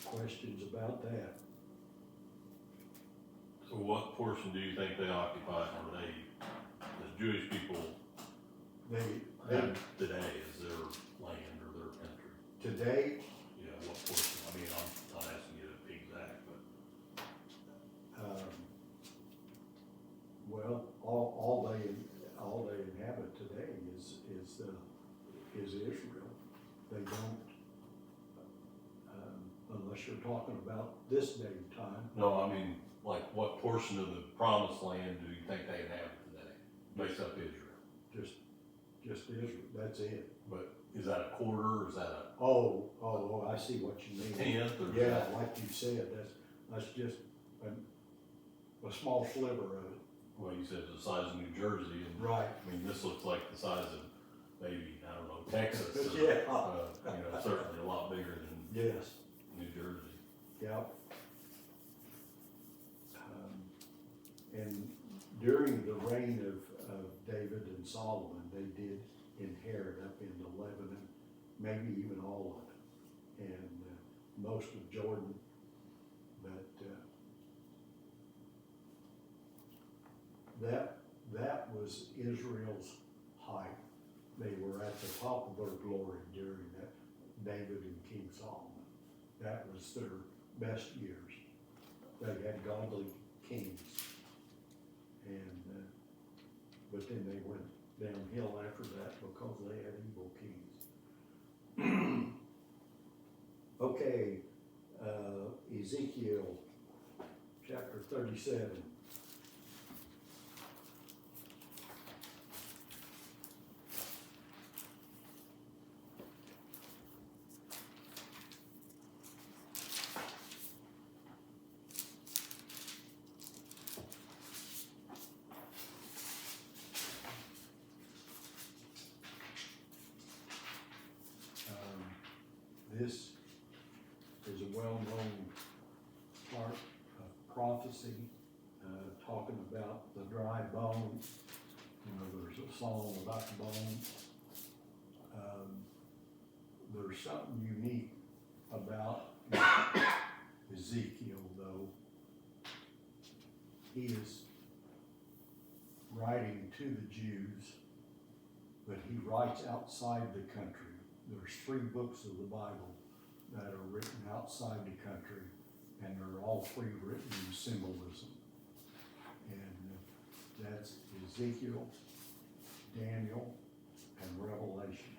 S1: Questions about that?
S2: So what portion do you think they occupy, or the Jewish people
S1: They
S2: have today as their land or their country?
S1: today,
S2: Yeah, what portion? I mean, I'm not asking you to be exact, but
S1: well, all they inhabit today is Israel. They don't, unless you're talking about this day and time.
S2: No, I mean, like, what portion of the promised land do you think they have today? Makes up Israel.
S1: Just Israel, that's it.
S2: But is that a quarter, or is that
S1: Oh, I see what you
S2: a
S1: mean.
S2: tenth, or is
S1: Yeah,
S2: that?
S1: like you said, that's just a small sliver of it.
S2: Well, you said it's the size of New Jersey, and
S1: Right.
S2: I mean, this looks like the size of maybe, I don't know, Texas. Or,
S1: Yeah.
S2: you know, certainly a lot bigger than
S1: Yes,
S2: New Jersey.
S1: yeah. And during the reign of David and Solomon, they did inherit up into Lebanon, maybe even all of it, and most of Jordan. But that was Israel's height. They were at the top of their glory during that, David and King Solomon. That was their best years. They had godly kings. And, but then they went downhill after that because they had evil kings. Okay, Ezekiel chapter 37. This is a well-known part of prophecy, talking about the dry bones. You know, there's a song about the bones. There's something unique about Ezekiel, though. He is writing to the Jews, but he writes outside the country. There's 3 books of the Bible that are written outside the country, and they're all 3 written in symbolism. And that's Ezekiel, Daniel, and Revelation.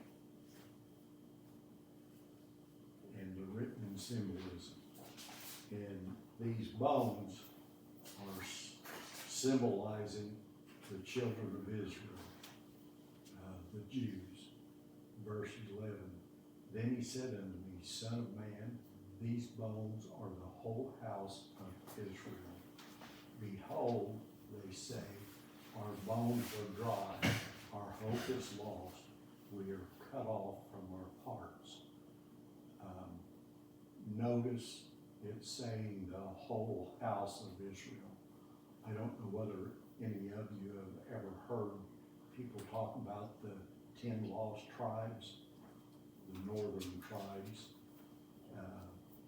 S1: And they're written in symbolism. And these bones are symbolizing the children of Israel, the Jews. Verse 11, then he said unto me, Son of man, these bones are the whole house of Israel. Behold, they say, our bones are dry, our hope is lost, we are cut off from our parts. Notice it's saying the whole house of Israel. I don't know whether any of you have ever heard people talk about the 10 lost tribes, the northern tribes.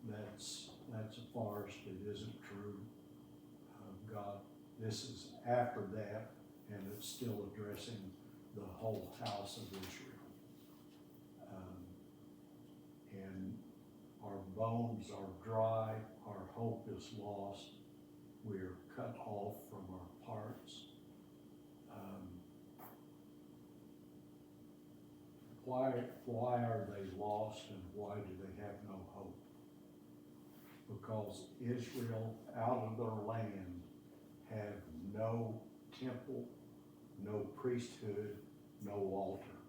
S1: That's a farce. It isn't true. God, this is after that, and it's still addressing the whole house of Israel. And our bones are dry, our hope is lost, we are cut off from our parts. Why are they lost, and why do they have no hope? Because Israel, out of their land, have no temple, no priesthood, no altar.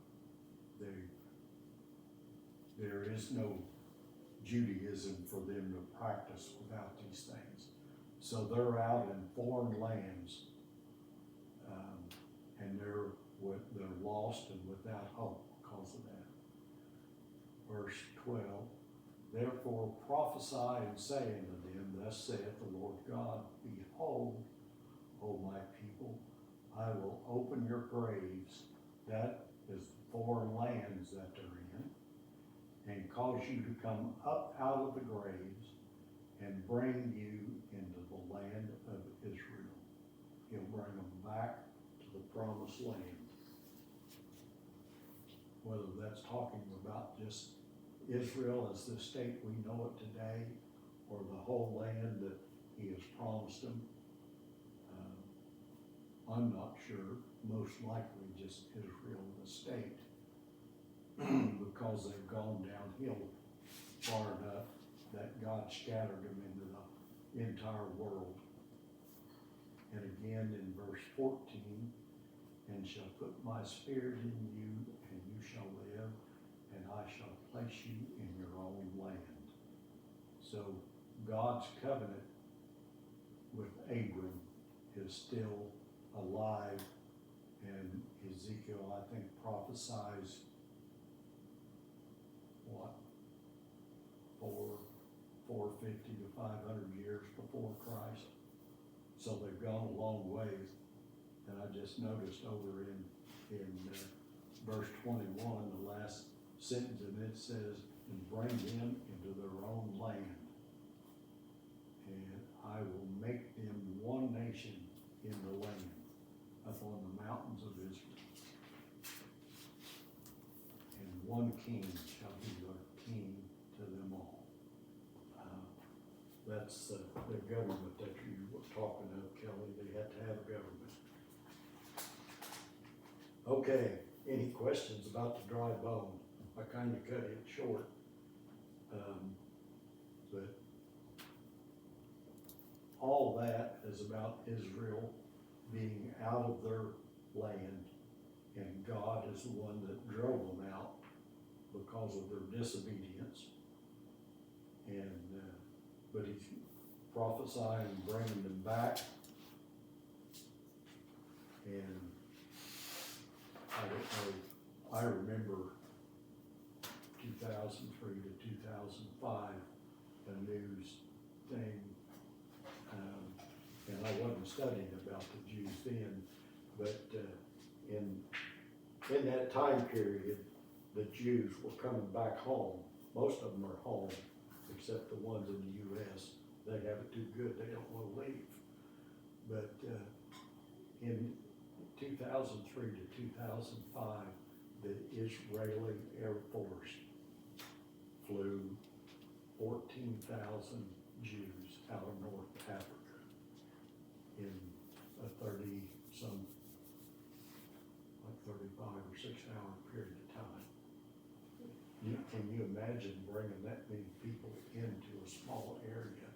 S1: There is no Judaism for them to practice without these things. So they're out in foreign lands, and they're lost and without hope because of that. Verse 12, therefore prophesy and say unto them, thus saith the Lord God, behold, O my people, I will open your graves, that is the foreign lands that they're in, and cause you to come up out of the graves and bring you into the land of Israel. He'll bring them back to the promised land. Whether that's talking about just Israel as the state we know it today, or the whole land that he has promised them, I'm not sure. Most likely just Israel the state, because they've gone downhill far enough that God scattered them into the entire world. And again in verse 14, and shall put my spirit in you, and you shall live, and I shall place you in your own land. So God's covenant with Abram is still alive, and Ezekiel, I think, prophesies, what, 450 to 500 years before Christ. So they've gone a long ways. And I just noticed over in verse 21, the last sentence, and it says, and bring them into their own land, and I will make them one nation in the land upon the mountains of Israel, and one king shall be their king to them all. That's the government that you were talking of, Kelly. They had to have a government. Okay, any questions about the dry bone? I kind of cut it short. But all that is about Israel being out of their land, and God is the one that drove them out because of their disobedience. And but he's prophesying bringing them back, and I don't know, I remember 2003 to 2005, a news thing, and I wasn't studying about the Jews then, but in that time period, the Jews were coming back home. Most of them are home, except the ones in the U.S. They have it too good, they don't want to leave. But in 2003 to 2005, the Israeli Air Force flew 14,000 Jews out of North Africa in a 35 or 6 hour period of time. Can you imagine bringing that many people into a small area?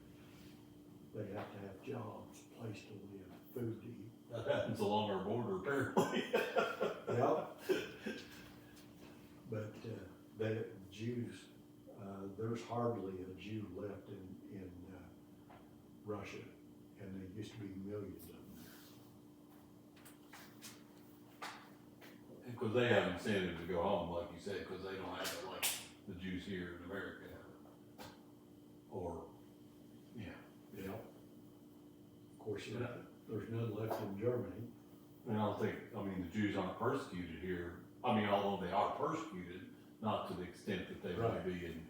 S1: They have to have jobs, place to live, food to eat.
S2: That happens along our border, apparently.
S1: Yep. But the Jews, there's hardly a Jew left in Russia, and there used to be millions of them there.
S2: Because they have incentive to go home, like you said, because they don't have it like the Jews here in America have. Or, yeah.
S1: Yep. Of course, there's none left in Germany.
S2: And I don't think, the Jews aren't persecuted here. Although they are persecuted, not to the extent that they
S1: Right.
S2: might be in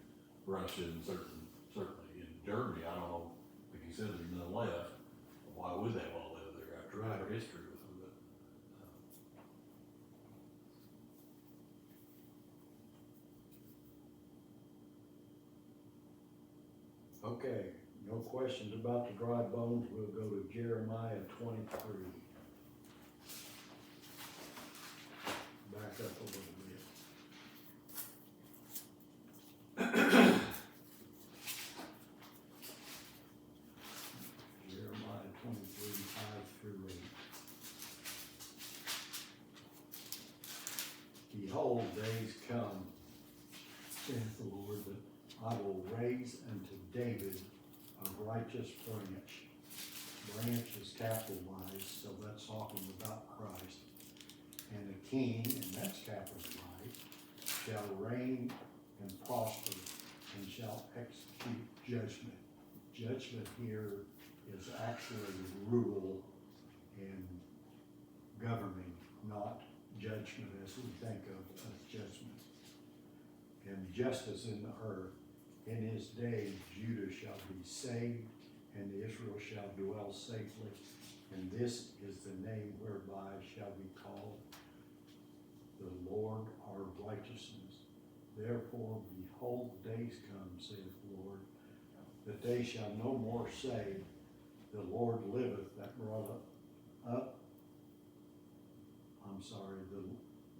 S2: Russia and certainly in Germany. I don't know, like you said, there's none left. Why would they want to live there after
S1: Right.
S2: their history with them?
S1: Okay, no questions about the dry bones. We'll go to Jeremiah 23. Back up a little bit. Jeremiah 23, 5 through 8. Behold, days come, saith the Lord, that I will raise unto David a righteous branch. Branch is capitalized, so that's talking about Christ. And a king, and that's capitalized, shall reign and prosper, and shall execute judgment. Judgment here is actually rule and governing, not judgment as we think of as judgment. And justice in the earth. In his days Judah shall be saved, and Israel shall dwell safely. And this is the name whereby shall be called the Lord our righteousness. Therefore, behold, days come, saith the Lord, that they shall no more say, the Lord liveth, that brought up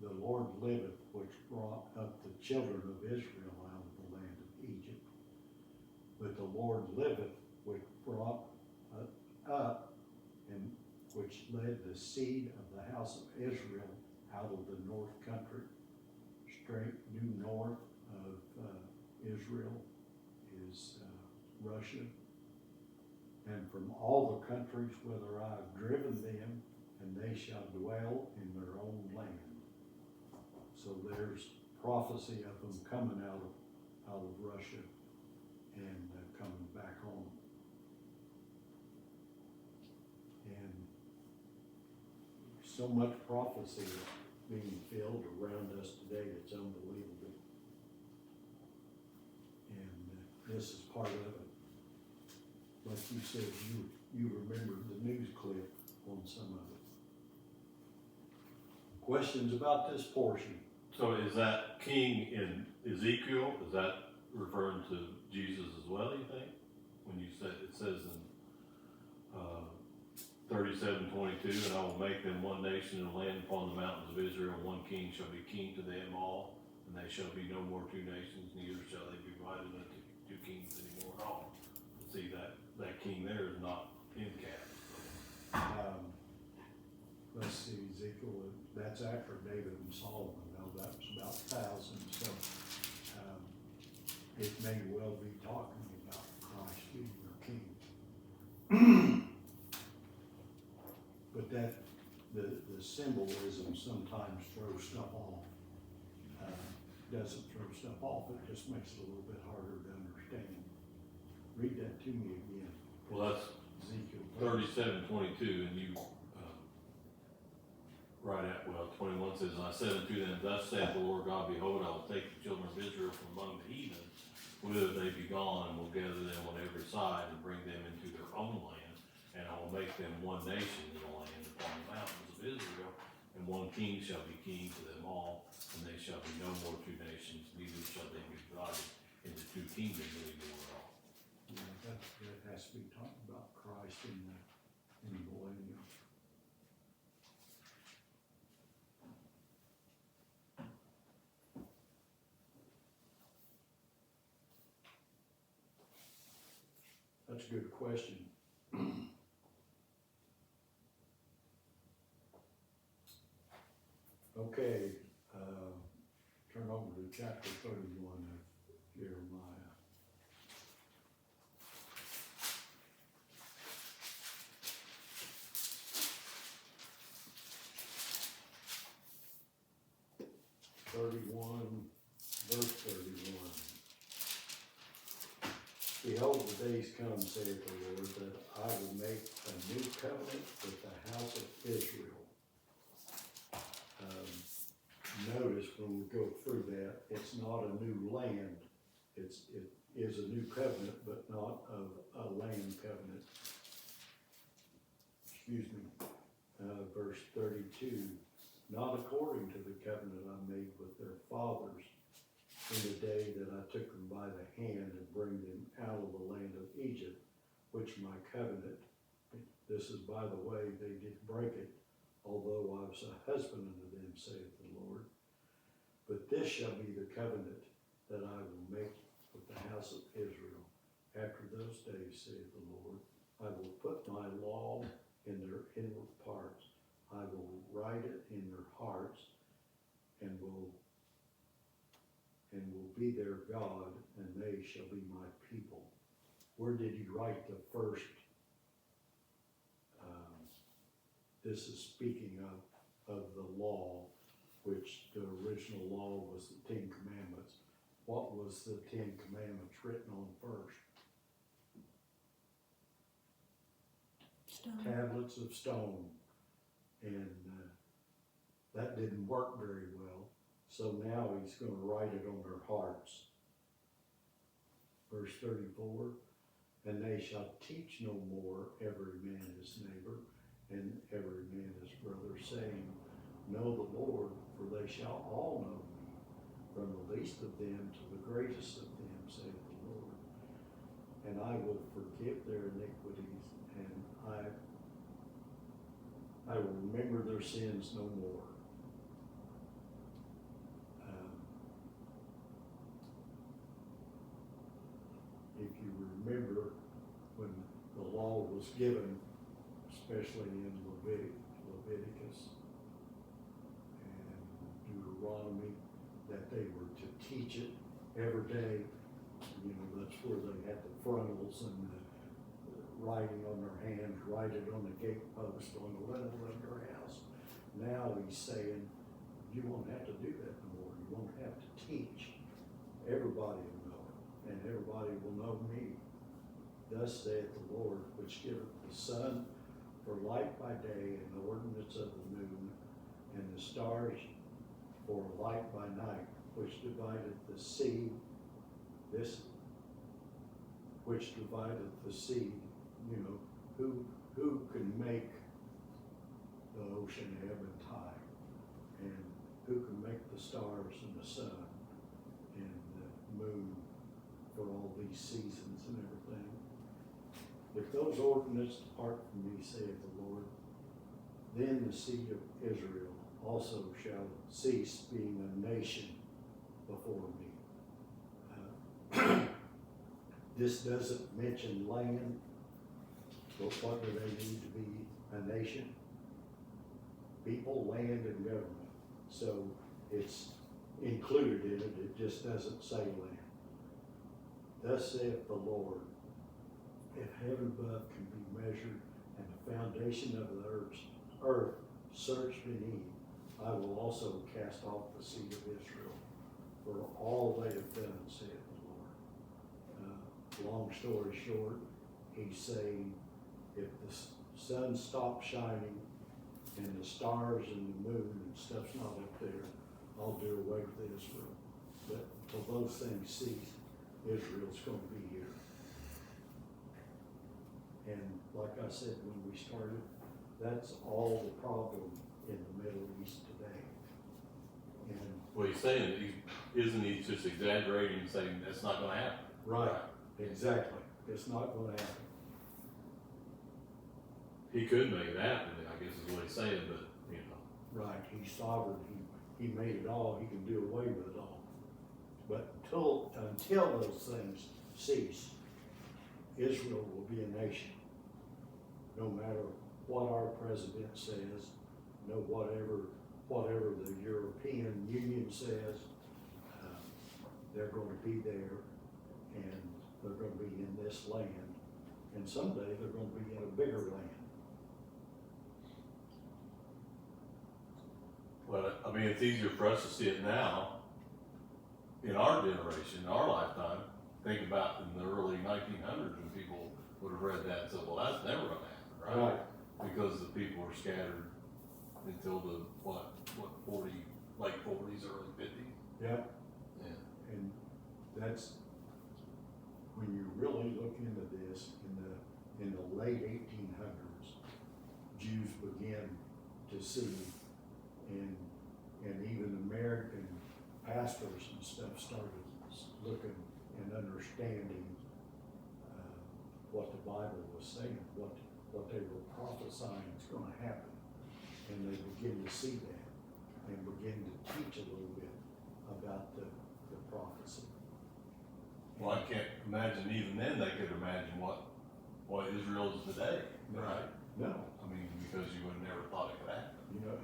S1: the Lord liveth, which brought up the children of Israel out of the land of Egypt. But the Lord liveth, which brought up, and which led the seed of the house of Israel out of the north country, straight due north of Israel is Russia. And from all the countries whither I have driven them, and they shall dwell in their own land. So there's prophecy of them coming out of Russia and coming back home. And so much prophecy is being filled around us today, it's unbelievable. And this is part of it. Like you said, you remembered the news clip on some of it. Questions about this portion?
S2: So is that king in Ezekiel, is that referring to Jesus as well, you think? When you said, it says in 37:22, and I will make them one nation and land upon the mountains of Israel, one king shall be king to them all, and they shall be no more two nations, neither shall they be divided into two kings anymore at all. See, that king there is not in cap.
S1: Let's see, Ezekiel, that's after David and Solomon, now that was about 1,000, so it may well be talking about Christ being your king. But that, the symbolism sometimes throws stuff off. Doesn't throw stuff off, it just makes it a little bit harder to understand. Read that to me again.
S2: Well, that's
S1: Ezekiel
S2: 37:22, and you, right at, 21 says, and I said unto them, thus saith the Lord God, behold, I will take the children of Israel from among the heathen, whither they be gone, and will gather them on every side, and bring them into their own land, and I will make them one nation in the land upon the mountains of Israel, and one king shall be king to them all, and they shall be no more two nations, neither shall they be divided into two kingdoms anymore at all.
S1: Yeah, that has to be talking about Christ in the millennium. That's a good question. Okay, turn over to chapter 31 of Jeremiah. Verse 31. Behold, the days come, saith the Lord, that I will make a new covenant with the house of Israel. Notice when we go through that, it's not a new land. It is a new covenant, but not of a land covenant. Excuse me. Verse 32. Not according to the covenant I made with their fathers in the day that I took them by the hand and bring them out of the land of Egypt, which my covenant, this is by the way, they did break it, although I was a husband unto them, saith the Lord. But this shall be the covenant that I will make with the house of Israel. After those days, saith the Lord, I will put my law in their inward parts. I will write it in their hearts, and will be their God, and they shall be my people. Where did he write the first? This is speaking of the law, which the original law was the 10 Commandments. What was the 10 Commandments written on first?
S3: Stone.
S1: Tablets of stone. And that didn't work very well. So now he's going to write it on their hearts. Verse 34, and they shall teach no more every man his neighbor and every man his brother, saying, know the Lord, for they shall all know me, from the least of them to the greatest of them, saith the Lord. And I will forgive their iniquities, and I will remember their sins no more. remember when the law was given, especially in Leviticus and Deuteronomy, that they were to teach it every day. You know, that's where they had the frontals and the writing on their hands, write it on the gate post, on the lintel of your house. Now he's saying, you won't have to do that no more. You won't have to teach. Everybody will know it, and everybody will know me. Thus saith the Lord, which giveth the sun for light by day, and the ordinance of the moon, and the stars for light by night, which divideth the sea, which divideth the sea. You know, who can make the ocean ebb and tide, and who can make the stars and the sun and the moon for all these seasons and everything? If those ordinances depart from me, saith the Lord, then the seed of Israel also shall cease being a nation before me. This doesn't mention land, but what do they need to be a nation? People, land, and government. So it's included in it, it just doesn't say land. Thus saith the Lord, if heaven above can be measured, and the foundation of the earth searched beneath, I will also cast off the seed of Israel for all they have done, saith the Lord. Long story short, he's saying, if the sun stops shining and the stars and the moon and stuff's not up there, I'll do away with Israel. But till those things cease, Israel's going to be here. And like I said when we started, that's all the problem in the Middle East today. And
S2: Well, he's saying that isn't he just exaggerating and saying that's not gonna happen?
S1: right, exactly, it's not going to happen.
S2: He could make it happen, I guess is what he's saying, but, you know.
S1: Right, he's sovereign, he made it all, he can do away with it all. But until those things cease, Israel will be a nation. No matter what our president says, no whatever the European Union says, they're going to be there, and they're going to be in this land, and someday they're going to be in a bigger land.
S2: Well, I mean, it's easier for us to see it now, in our generation, in our lifetime. Think about in the early 1900s when people would have read that and said, well, that's never gonna happen, right? Because the people were scattered until the, late 40s, early 50s.
S1: Yeah.
S2: Yeah.
S1: And that's, when you really look into this, in the late 1800s, Jews began to see, and even American pastors and stuff started looking and understanding what the Bible was saying, what they were prophesying is going to happen. And they begin to see that and begin to teach a little bit about the prophecy.
S2: Well, I can't imagine even then they could imagine what Israel is today, right?
S1: No.
S2: I mean, because you would have never thought it could happen.
S1: You know,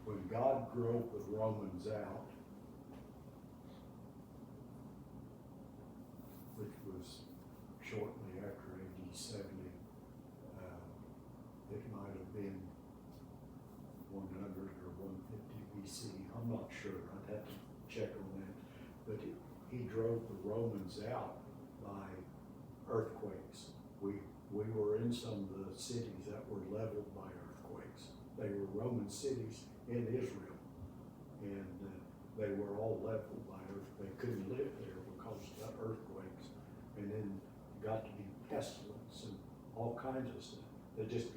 S1: when God drove the Romans out, which was shortly after AD 70, it might have been 100 or 150 BC. I'm not sure. I'd have to check on that. But he drove the Romans out by earthquakes. We were in some of the cities that were leveled by earthquakes. They were Roman cities in Israel, and they were all leveled by earthquakes. They couldn't live there because of the earthquakes, and then got to be pestilence and all kinds of stuff. They just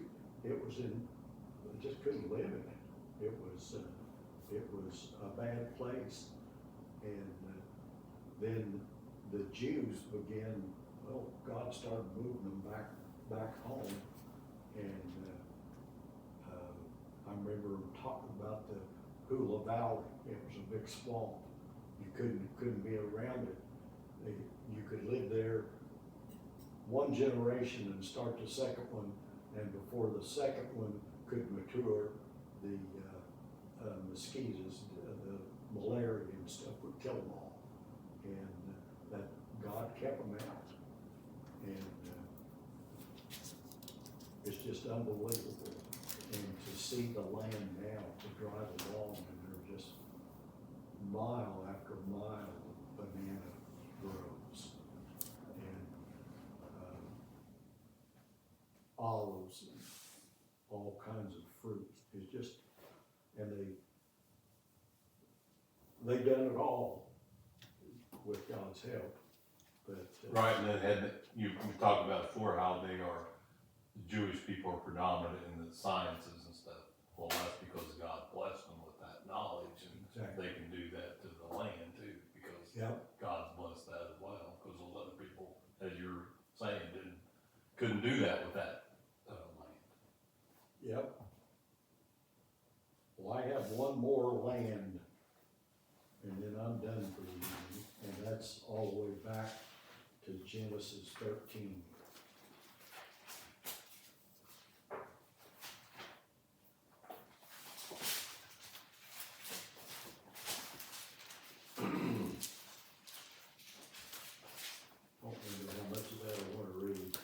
S1: couldn't live in it. It was a bad place, and then the Jews began. Well, God started moving them back home, and I remember talking about the Hula Valley. It was a big swamp, You couldn't be around it. You could live there one generation and start the second one, and before the second one could mature, the mosquitoes, the malaria and stuff would kill them all. And that God kept them out. And it's just unbelievable. And to see the land now, to drive along, and they're just mile after mile of banana groves. And olives and all kinds of fruit. It's just, and they done it all with God's help, but.
S2: Right, and then you talked about before how the Jewish people are predominant in the sciences and stuff. Well, that's because God blessed them with that knowledge, and
S1: Exactly.
S2: they can do that to the land too, because
S1: Yep.
S2: God's blessed that as well, because those other people, as you're saying, couldn't do that with that land.
S1: Yep. Well, I have one more land, and then I'm done for the evening, and that's all the way back to Genesis 13. Don't remember how much of that I want to read.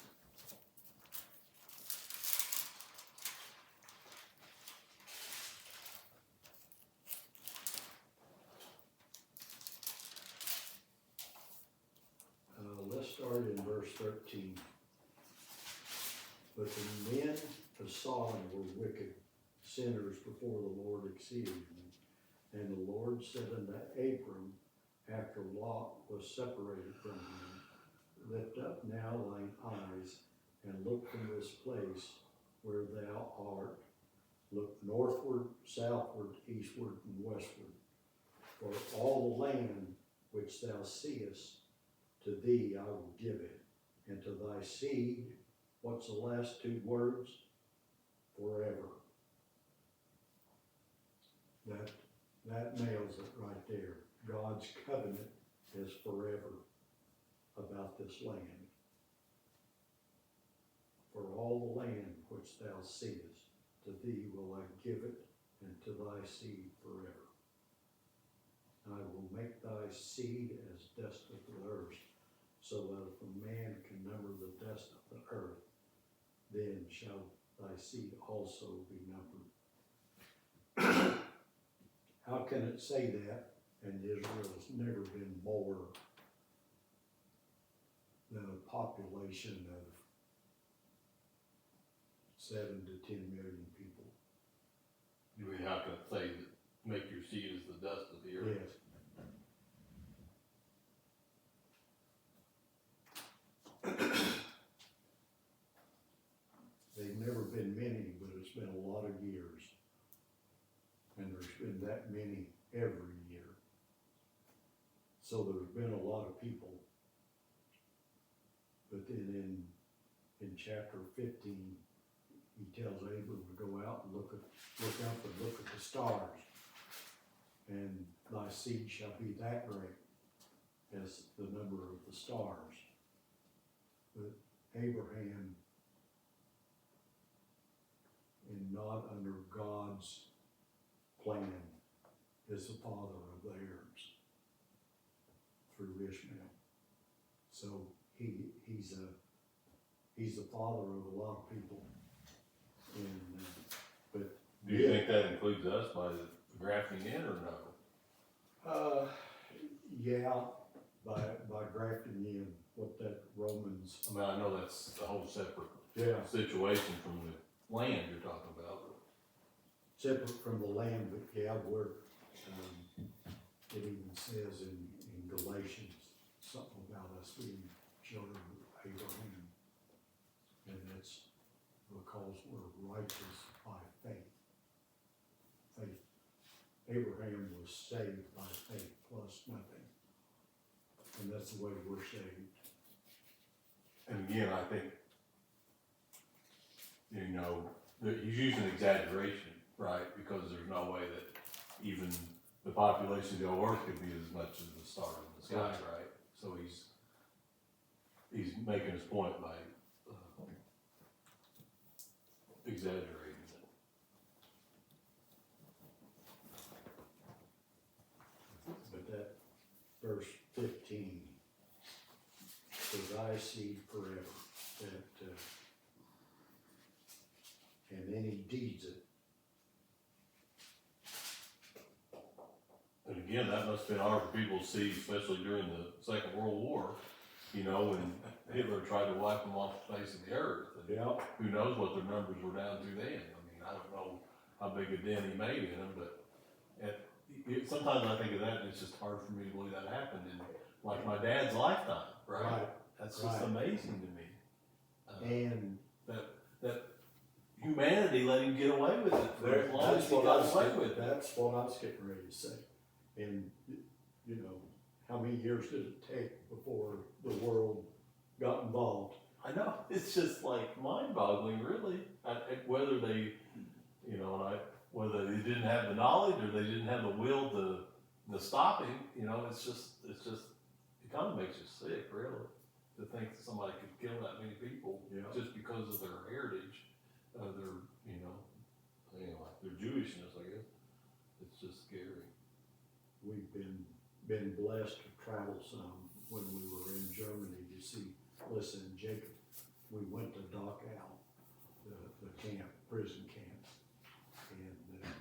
S1: Let's start in verse 13. But the men of Sodom were wicked, sinners before the Lord exceedingly. And the Lord said unto Abram, after Lot was separated from him, lift up now thine eyes, and look from this place where thou art. Look northward, southward, eastward, and westward. For all the land which thou seest, to thee I will give it, and to thy seed, what's the last two words? Forever. That nails it right there. God's covenant is forever about this land. For all the land which thou seest, to thee will I give it, and to thy seed forever. I will make thy seed as dust of the earth, so that if a man can number the dust of the earth, then shall thy seed also be numbered. How can it say that? And Israel's never been more than a population of 7 to 10 million people.
S2: How can it say that make your seed as the dust of the earth?
S1: Yes. They've never been many, but it's been a lot of years. And there's been that many every year. So there's been a lot of people. But then in chapter 15, he tells Abram to go out and look up and look at the stars. And thy seed shall be that great as the number of the stars. But Abraham, and not under God's plan, is the father of theirs through Ishmael. So he's the father of a lot of people. And but
S2: Do you think that includes us by the grafting in, or no?
S1: Yeah, by grafting in what that Romans.
S2: I mean, I know that's a whole separate
S1: Yeah.
S2: situation from the land you're talking about.
S1: Separate from the land, but yeah, where, it even says in Galatians, something about us being children of Abraham. And that's because we're righteous by faith. Abraham was saved by faith plus nothing. And that's the way we're saved.
S2: And again, I think, that he's using exaggeration, right? Because there's no way that even the population of the earth could be as much as the stars in the sky,
S1: Right.
S2: right? So he's making his point by exaggerating it.
S1: But that verse 15, for thy seed forever, that, and then he deeds it.
S2: And again, that must have been hard for people to see, especially during the Second World War, you know, when Hitler tried to wipe them off the face of the earth. And
S1: Yeah.
S2: who knows what their numbers were down to then. I mean, I don't know how big a dent he made in them, but sometimes I think of that and it's just hard for me to believe that happened in like my dad's lifetime, right? That's just
S1: right.
S2: amazing to me.
S1: And
S2: That humanity let him get away with it for as long as he got away with it.
S1: That's what I was getting ready to say. And, you know, how many years did it take before the world got involved?
S2: I know, it's just like mind-boggling, really. Whether they, you know, whether they didn't have the knowledge or they didn't have the will to stop him, you know, it kind of makes you sick, really, to think that somebody could kill that many people
S1: Yeah.
S2: just because of their heritage, their, you know, anyway, their Jewishness, I guess. It's just scary.
S1: We've been blessed to travel some when we were in Germany to see, listen, Jacob, we went to Dachau, the camp, prison camp, and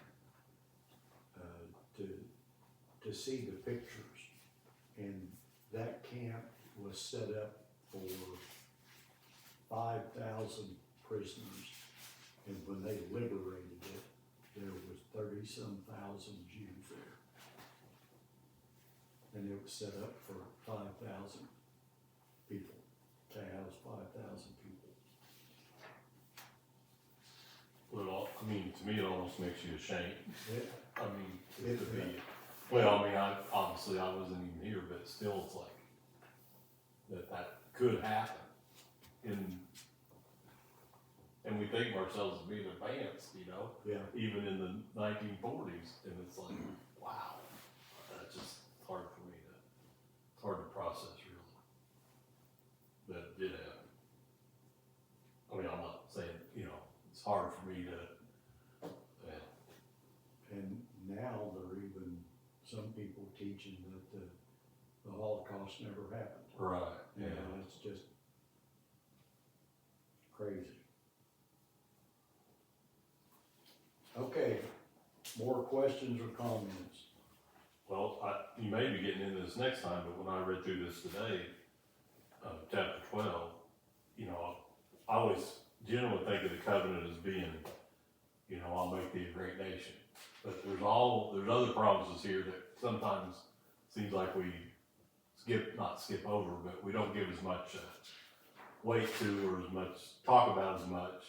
S1: to see the pictures. And that camp was set up for 5,000 prisoners, and when they liberated it, there was 30-some thousand Jews there. And it was set up for 5,000 people, to house 5,000 people.
S2: Well, I mean, to me, it almost makes you ashamed.
S1: Yeah.
S2: I mean, it could be, well, I mean, obviously I wasn't even here, but still, it's like, that could happen. And we think of ourselves as being advanced, you know,
S1: Yeah,
S2: even in the 1940s, and it's like, wow, that's just hard for me it's hard to process, really, that it did happen. I mean, I'm not saying, you know, it's hard for me to,
S1: and now there are even some people teaching that the Holocaust never happened.
S2: right,
S1: You
S2: yeah.
S1: know, it's just crazy. Okay, more questions or comments?
S2: Well, you may be getting into this next time, but when I read through this today, chapter 12, you know, I always generally think of the covenant as being, you know, I'll make thee a great nation. But there's other promises here that sometimes seems like we not skip over, but we don't give as much weight to or as much talk about as much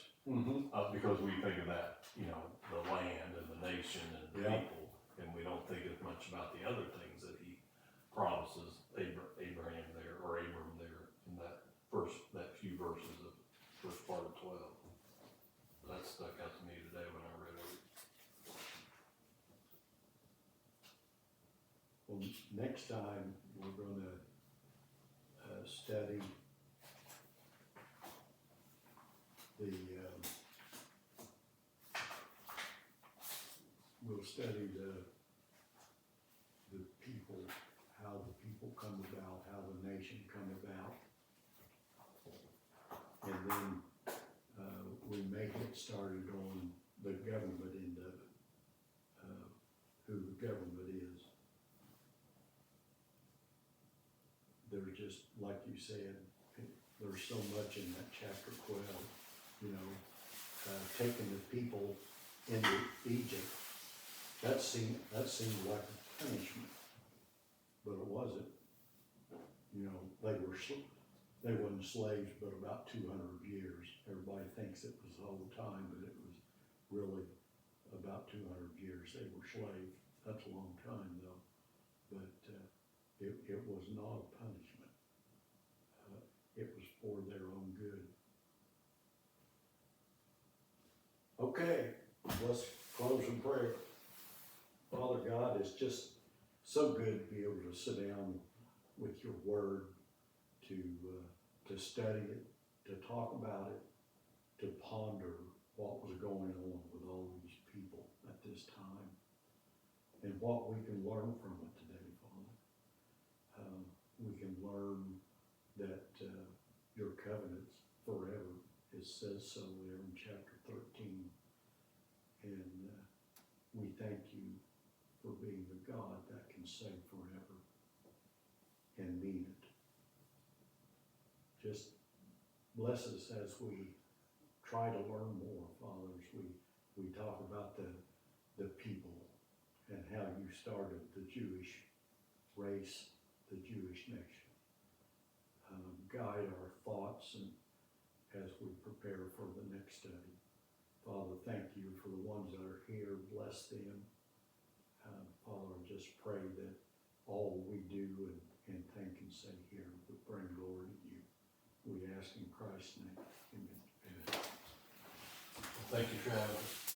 S2: because we think of that, you know, the land and the nation and the
S1: Yeah.
S2: people, and we don't think as much about the other things that he promises Abraham there, or Abram there, in that few verses of first part of 12. That stuck out to me today when I read it.
S1: Well, next time, we're gonna study we'll study the people, how the people come about, how the nation come about. And then, we may get started on the government end of it, who the government is. There's just, like you said, there's so much in that chapter 12, you know, taking the people into Egypt. That seemed like a punishment, but it wasn't. You know, they weren't slaves but about 200 years. Everybody thinks it was the whole time, but it was really about 200 years they were slaves. That's a long time though, but it was not a punishment. It was for their own good. Okay, let's close in prayer. Father God, God, it's just so good to be able to sit down with your word, to study it, to talk about it, to ponder what was going on with all these people at this time, and what we can learn from it today, Father. We can learn that your covenants forever, it says so there in chapter 13, and we thank you for being the God that can save forever and mean it. Just bless us as we try to learn more, Father, as we talk about the people and how you started the Jewish race, the Jewish nation. Guide our thoughts and as we prepare for the next study. Father, thank you for the ones that are here. Bless them. Father, I just pray that all we do and think and say here would bring glory to you. We ask in Christ's name. Amen.
S2: Thank you, Travis.